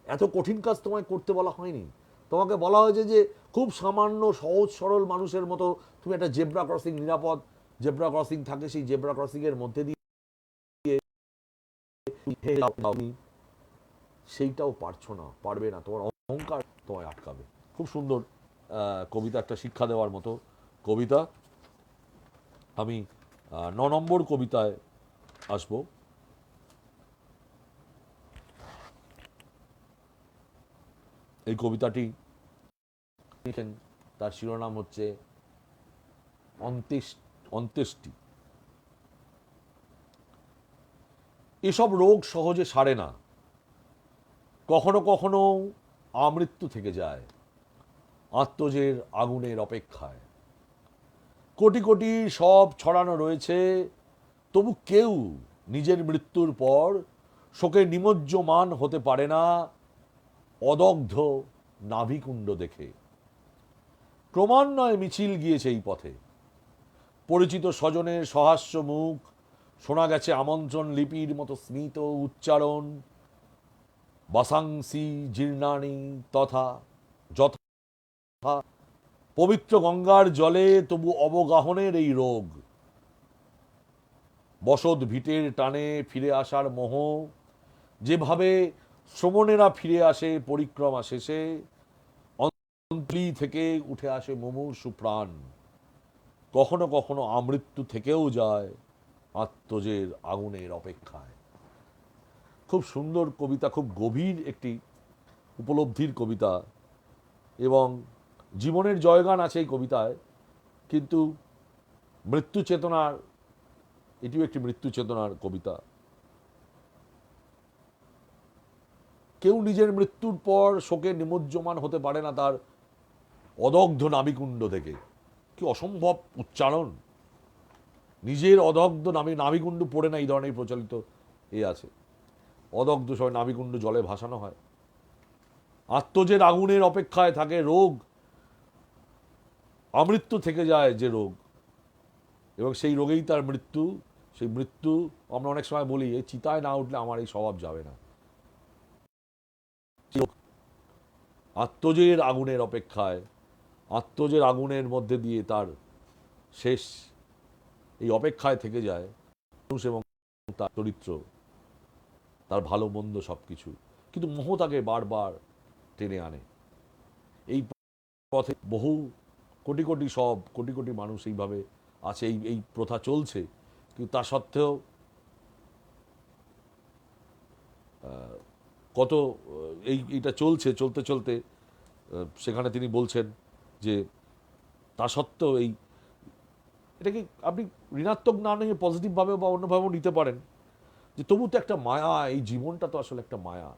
এত কঠিন কাজ তোমায় করতে বলা হয়নি, তোমাকে বলা হয়েছে যে খুব সামান্য সহজ সরল মানুষের মতো তুমি একটা জেব্রা ক্রসিং, নিরাপদ জেব্রা ক্রসিং থাকে, সেই জেব্রা ক্রসিং এর মধ্যে দিয়ে সেইটাও পারছো না, পারবে না, তোমার অহংকার তোমায় আটকাবে। খুব সুন্দর কবিতা, একটা শিক্ষা দেওয়ার মতো কবিতা। আমি 9 নম্বর কবিতায় আসব। এই কবিতাটি তার শিরোনাম হচ্ছে অন্ত্যেষ্টি। এসব রোগ সহজে সারে না, কখনো কখনো আমৃত্যু থেকে যায় আত্মজের আগুনের অপেক্ষায়। কোটি কোটি সব ছড়ানো রয়েছে, তবু কেউ নিজের মৃত্যুর পর শোকে নিমজ্জমান হতে পারে না অদগ্ধ নাভিকুণ্ড দেখে। ক্রমান্বয়ে মিছিল গিয়েছে এই পথে, পরিচিত স্বজনের সহাস্য মুখ, শোনা গেছে আমন্ত্রণ লিপির মতো স্মিত উচ্চারণ, বাসাংসি জীর্ণানি তথা যথা। পবিত্র গঙ্গার জলে তবু অবগাহনের এই রোগ, বসত ভিটের টানে ফিরে আসার মোহ, যেভাবে শ্রমণেরা ফিরে আসে পরিক্রমা শেষে, থেকে উঠে আসে মুমূর্ষু প্রাণ, কখনো কখনো আমৃত্যু থেকেও যায় আত্মজের আগুনের অপেক্ষায়। খুব সুন্দর কবিতা, খুব গভীর একটি উপলব্ধির কবিতা, এবং জীবনের জয়গান আছে এই কবিতায়, কিন্তু মৃত্যু চেতনার, এটিও একটি মৃত্যু চেতনার কবিতা। কেউ নিজের মৃত্যুর পর শোকে নিমজ্জমান হতে পারে না তার অদগ্ধ নাবিকুণ্ড থেকে। কি অসম্ভব উচ্চারণ! নিজের অদগ্ধ নাবিকুণ্ড পড়ে না, এই ধরনের প্রচলিত আছে। অদগ্ধ সবাই নাবিকুণ্ড জলে ভাসানো হয়। আত্মজের আগুনের অপেক্ষায় থাকে রোগ, আমৃত্যু থেকে যায় যে রোগ, এবং সেই রোগেই তার মৃত্যু। সেই মৃত্যু আমরা অনেক সময় বলি, এই চিতায় না উঠলে আমার এই স্বভাব যাবে না। আত্মজের আগুনের অপেক্ষায়, আত্মজের আগুনের মধ্যে দিয়ে তার শেষ, এই অপেক্ষায় থেকে যায় মানুষ এবং তার চরিত্র, তার ভালো মন্দ সবকিছু। কিন্তু মোহ তাকে বারবার টেনে আনে। এই পথে বহু কোটি কোটি কোটি কোটি মানুষ এইভাবে আছে, এই প্রথা চলছে, কিন্তু তা সত্ত্বেও কত এইটা চলছে, চলতে চলতে সেখানে তিনি বলছেন যে তা সত্ত্বেও এটাকে আপনি ঋণাত্মক না নিয়ে পজিটিভভাবে বা অন্যভাবেও নিতে পারেন, যে তবু তো একটা মায়া, এই জীবনটা তো আসলে একটা মায়া।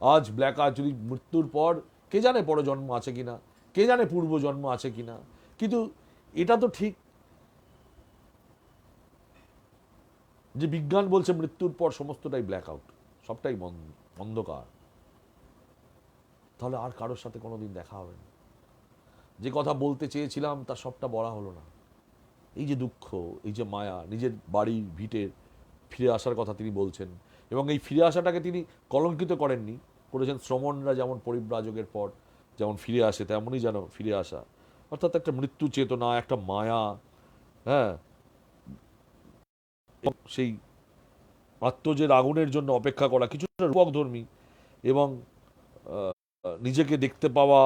আজ ব্ল্যাক, আজ যদি মৃত্যুর পর কে জানে পরজন্ম আছে কিনা, কে জানে পূর্বজন্ম আছে কিনা, কিন্তু এটা তো ঠিক যে বিজ্ঞান বলছে মৃত্যুর পর সমস্তটাই ব্ল্যাক আউট, সবটাই অন্ধকার। তাহলে আর কারোর সাথে কোনোদিন দেখা হবে না। যে কথা বলতে চেয়েছিলাম তার সবটা বলা হলো না। এই যে দুঃখ, এই যে মায়া, নিজের বাড়ির ভিটের ফিরে আসার কথা তিনি বলছেন, এবং এই ফিরে আসাটাকে তিনি কলঙ্কিত করেননি, করেছেন শ্রমণরা যেমন পরিব্রাজকের পর যেমন ফিরে আসে তেমনই যেন ফিরে আসা, অর্থাৎ একটা মৃত্যু চেতনা, একটা মায়া, হ্যাঁ, সেই আত্মজের আগুনের জন্য অপেক্ষা করা, কিছুটা রূপকধর্মী, এবং নিজেকে দেখতে পাওয়া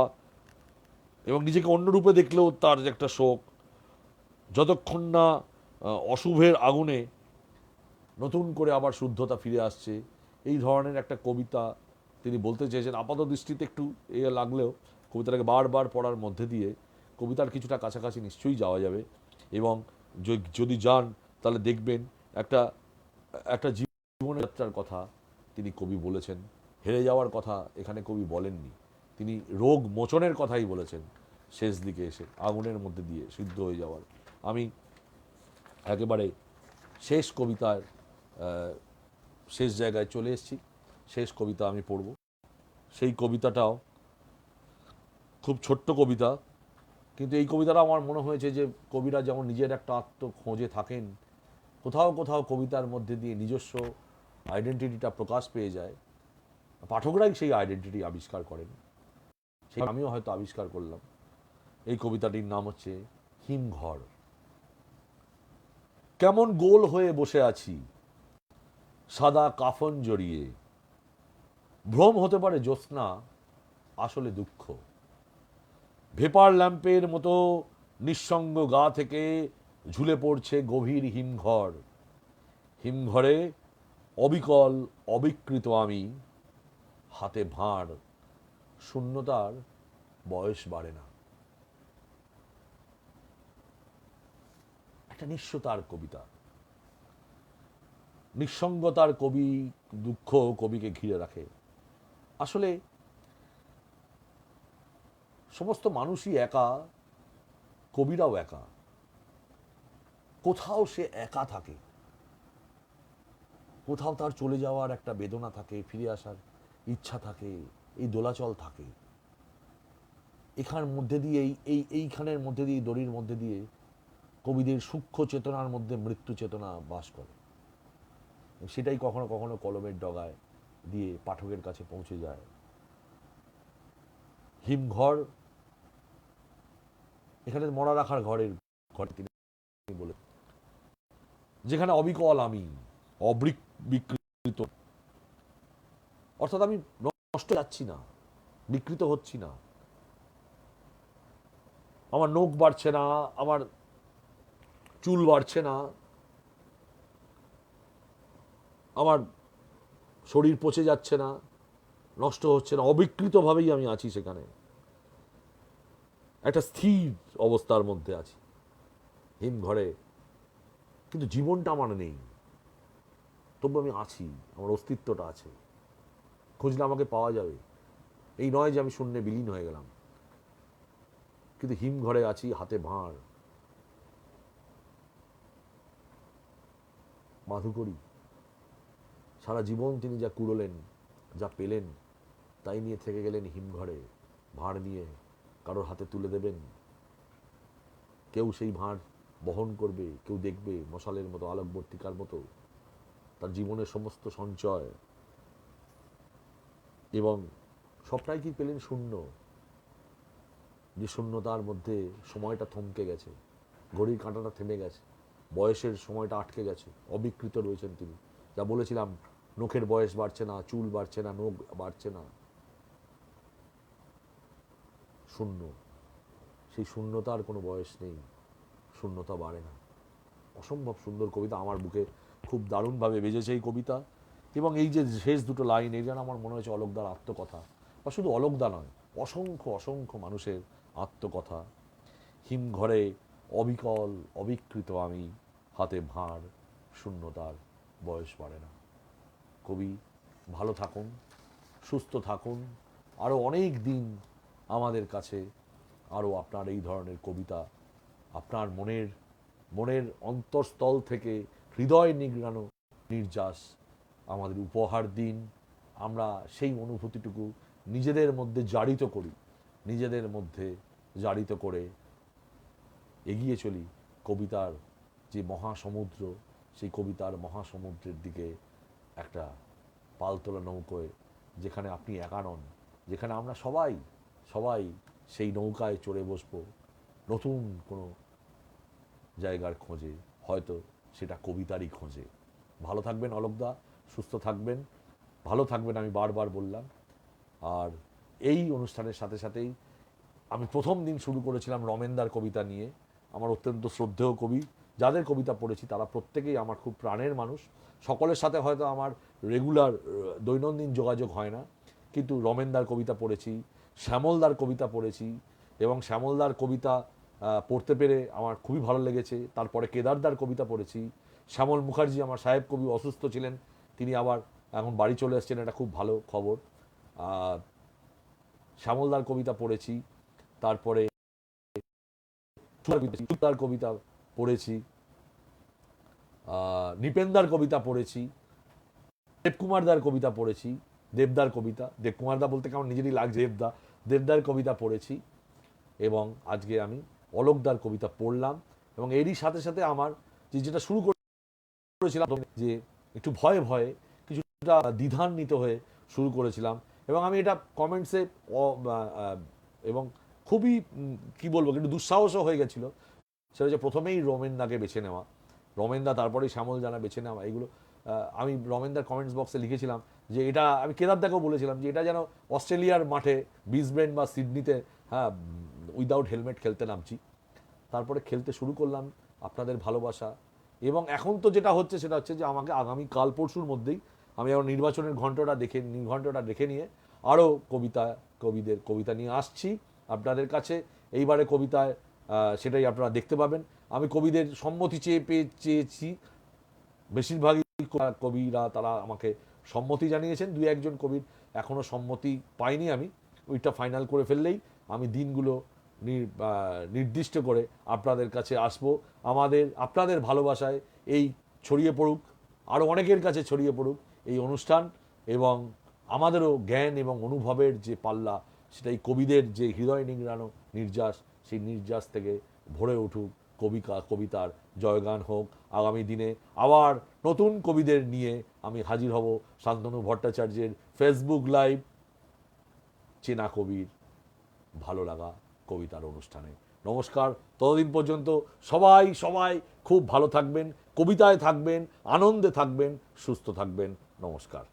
এবং নিজেকে অন্য রূপে দেখলেও তার যে একটা শোক, যতক্ষণ না অশুভের আগুনে নতুন করে আবার শুদ্ধতা ফিরে আসছে, এই ধরনের একটা কবিতা তিনি বলতে চেয়েছেন। আপাত দৃষ্টিতে একটু লাগলেও কবিতাটাকে বারবার পড়ার মধ্যে দিয়ে কবিতার কিছুটা কাছাকাছি নিশ্চয়ই যাওয়া যাবে, এবং যদি যান তাহলে দেখবেন একটা একটা জীবনের যাত্রার কথা তিনি কবি বলেছেন। হেরে যাওয়ার কথা এখানে কবি বলেননি, তিনি রোগ মোচনের কথাই বলেছেন শেষ দিকে এসে, আগুনের মধ্যে দিয়ে সিদ্ধ হয়ে যাওয়ার। আমি একেবারে শেষ কবিতার শেষ জায়গায় চলে এসেছি। শেষ কবিতা আমি পড়ব। সেই কবিতাটাও খুব ছোট্ট কবিতা, কিন্তু এই কবিতাটা আমার মনে হয়েছে যে কবিরা যেমন নিজের একটা আত্মখোঁজে থাকেন, কোথাও কোথাও কবিতার মধ্যে দিয়ে নিজস্ব আইডেন্টিটিটা প্রকাশ পেয়ে যায়, পাঠকরাই সেই আইডেন্টিটি আবিষ্কার করেন, সেই আমিও হয়তো আবিষ্কার করলাম। এই কবিতাটির নাম হচ্ছে হিমঘর। কেমন গোল হয়ে বসে আছি সাদা কাফন জড়িয়ে, ভ্রম হতে পারে জ্যোৎস্না, আসলে দুঃখ। ভেপার ল্যাম্পের মতো নিঃসঙ্গ গা থেকে ঝুলে পড়ছে গভীর হিমঘর। হিমঘরে অবিকল অবিকৃত আমি, হাতে ভাঁড়, শূন্যতার বয়স বাড়ে না। একটা নিঃস্বতার কবিতা, নিঃসঙ্গতার কবি, দুঃখ কবিকে ঘিরে রাখে। আসলে সমস্ত মানুষই একা, কবিরাও একা, কোথাও সে একা থাকে, কোথাও তার চলে যাওয়ার একটা বেদনা থাকে, ফিরে আসার ইচ্ছা থাকে, এই দোলাচল থাকে। এখানের মধ্যে দিয়ে এইখানের মধ্যে দিয়ে, দড়ির মধ্যে দিয়ে কবিদের সূক্ষ্ম চেতনার মধ্যে মৃত্যু চেতনা বাস করে, সেটাই কখনো কখনো কলমের ডগায় দিয়ে পাঠকের কাছে পৌঁছে যায়। হিমঘর, এখানে মরা রাখার ঘরের ঘরে তিনি বলে, যেখানে অবিকল আমি, অবিকৃত, অর্থাৎ আমি নষ্ট যাচ্ছি না, বিকৃত হচ্ছি না, আমার নখ বাড়ছে না, আমার চুল বাড়ছে না, আমার শরীর পচে যাচ্ছে না, নষ্ট হচ্ছে না, অবিকৃতভাবেই আমি আছি সেখানে, একটা স্থির অবস্থার মধ্যে আছি হিমঘরে, কিন্তু জীবনটা আমার নেই, তবু আমি আছি, আমার অস্তিত্বটা আছে, খুঁজলে আমাকে পাওয়া যাবে। এই নয় যে আমি শূন্যে বিলীন হয়ে গেলাম, কিন্তু হিমঘরে আছি, হাতে ভাঁড়। মাধুকরী সারা জীবন তিনি যা কুড়োলেন, যা পেলেন, তাই নিয়ে থেকে গেলেন হিমঘরে, ভাঁড় নিয়ে কারোর হাতে তুলে দেবেন, কেউ সেই ভাঁড় বহন করবে, কেউ দেখবে মশালের মতো, আলোকবর্তিকার মতো তার জীবনের সমস্ত সঞ্চয়, এবং সবটাই কি পেলেন শূন্য, যে শূন্যতার মধ্যে সময়টা থমকে গেছে, ঘড়ির কাঁটাটা থেমে গেছে, বয়সের সময়টা আটকে গেছে, অবিকৃত রয়েছেন তিনি। যা বলেছিলাম, নখের বয়স বাড়ছে না, চুল বাড়ছে না, নখ বাড়ছে না, শূন্য। সেই শূন্যতার কোনো বয়স নেই, শূন্যতা বাড়ে না। অসম্ভব সুন্দর কবিতা, আমার বুকে খুব দারুণভাবে বেজেছে এই কবিতা। এবং এই যে শেষ দুটো লাইন, এই যেন আমার মনে হয়েছে অলোকদার আত্মকথা, বা শুধু অলোকদা নয়, অসংখ্য অসংখ্য মানুষের আত্মকথা। হিমঘরে অবিকল অবিকৃত আমি, হাতে ভাঁড়, শূন্যতার বয়স বাড়ে না। কবি ভালো থাকুন, সুস্থ থাকুন, আরও অনেক দিন আমাদের কাছে আরও আপনার এই ধরনের কবিতা, আপনার মনের অন্তঃস্থল থেকে হৃদয় নিংড়ানো নির্যাস আমাদের উপহার দিন। আমরা সেই অনুভূতিটুকু নিজেদের মধ্যে জারিত করি, নিজেদের মধ্যে জারিত করে এগিয়ে চলি কবিতার যে মহাসমুদ্র, সেই কবিতার মহাসমুদ্রের দিকে একটা পালতোলা নৌকোয়, যেখানে আপনি একা নন, যেখানে আমরা সবাই সবাই সেই নৌকায় চড়ে বসবো নতুন কোনো জায়গার খোঁজে, হয়তো সেটা কবিতারই খোঁজে। ভালো থাকবেন অলোকদা, সুস্থ থাকবেন, ভালো থাকবেন, আমি বারবার বললাম। আর এই অনুষ্ঠানের সাথে সাথেই আমি প্রথম দিন শুরু করেছিলাম রমেনদার কবিতা নিয়ে। আমার অত্যন্ত শ্রদ্ধেয় কবি, যাদের কবিতা পড়েছি তারা প্রত্যেকেই আমার খুব প্রাণের মানুষ। সকলের সাথে হয়তো আমার রেগুলার দৈনন্দিন যোগাযোগ হয় না, কিন্তু রমেনদার কবিতা পড়েছি, শ্যামলদার কবিতা পড়েছি, এবং শ্যামলদার কবিতা পড়তে পেরে আমার খুবই ভালো লেগেছে। তারপরে কেদারদার কবিতা পড়েছি। শ্যামল মুখার্জি আমার সাহেব কবি অসুস্থ ছিলেন, তিনি আবার এখন বাড়ি চলে এসেছেন, এটা খুব ভালো খবর। শ্যামলদার কবিতা পড়েছি, তারপরে তার কবিতা পড়েছি, নিপেনদার কবিতা পড়েছি, দেবকুমারদার কবিতা পড়েছি, দেবদার কবিতা, দেবকুমারদা বলতে কেমন নিজেরই লাগছে, দেবদার কবিতা পড়েছি, এবং আজকে আমি অলোকদার কবিতা পড়লাম। এবং এরই সাথে সাথে আমার যেটা শুরু করেছিলাম যে একটু ভয়ে ভয়ে, কিছুটা দ্বিধান্বিত হয়ে শুরু করেছিলাম, এবং আমি এটা কমেন্টসে এবং খুবই কি বলবো, একটু দুঃসাহসও হয়ে গেছিলো, সেটা যে প্রথমেই রমেনদাকে বেছে নেওয়া, রমেনদা তারপরেই শ্যামল জানা বেছে নেওয়া, এগুলো আমি রমেনদার কমেন্টস বক্সে লিখেছিলাম যে এটা, আমি কেদারদাকেও বলেছিলাম যে এটা যেন অস্ট্রেলিয়ার মাঠে ব্রিসবেন বা সিডনিতে, হ্যাঁ, উইদাউট হেলমেট খেলতে নামছি। তারপরে খেলতে শুরু করলাম আপনাদের ভালোবাসা, এবং এখন তো যেটা হচ্ছে সেটা হচ্ছে যে আমাকে আগামী কাল পরশুর মধ্যেই আমি এখন নির্বাচনের ঘন্টাটা দেখে নিয়ে আরও কবিদের কবিতা নিয়ে আসছি আপনাদের কাছে। এইবারে কবিতায় সেটাই আপনারা দেখতে পাবেন। আমি কবিদের সম্মতি চেয়েছি, বেশিরভাগই কবিরা তারা আমাকে সম্মতি জানিয়েছেন, দুই একজন কবির এখনও সম্মতি পাইনি। আমি ওইটা ফাইনাল করে ফেললেই আমি দিনগুলো নির্দিষ্ট করে আপনাদের কাছে আসব। আপনাদের ভালোবাসায় এই ছড়িয়ে পড়ুক, আরও অনেকের কাছে ছড়িয়ে পড়ুক এই অনুষ্ঠান, এবং আমাদেরও জ্ঞান এবং অনুভবের যে পাল্লা, সেটাই কবিদের যে হৃদয় নিংড়ানো নির্যাস, সেই নির্যাস থেকে ভরে উঠুক কবিতার জয়গান হোক। আগামী দিনে আবার নতুন কবিদের নিয়ে আমি হাজির হব শান্তনু ভট্টাচার্যের ফেসবুক লাইভ চেনা কবির ভালো লাগা কবিতার অনুষ্ঠানে। নমস্কার, ততদিন পর্যন্ত সবাই খুব ভালো থাকবেন, কবিতায় থাকবেন, আনন্দে থাকবেন, সুস্থ থাকবেন। নমস্কার।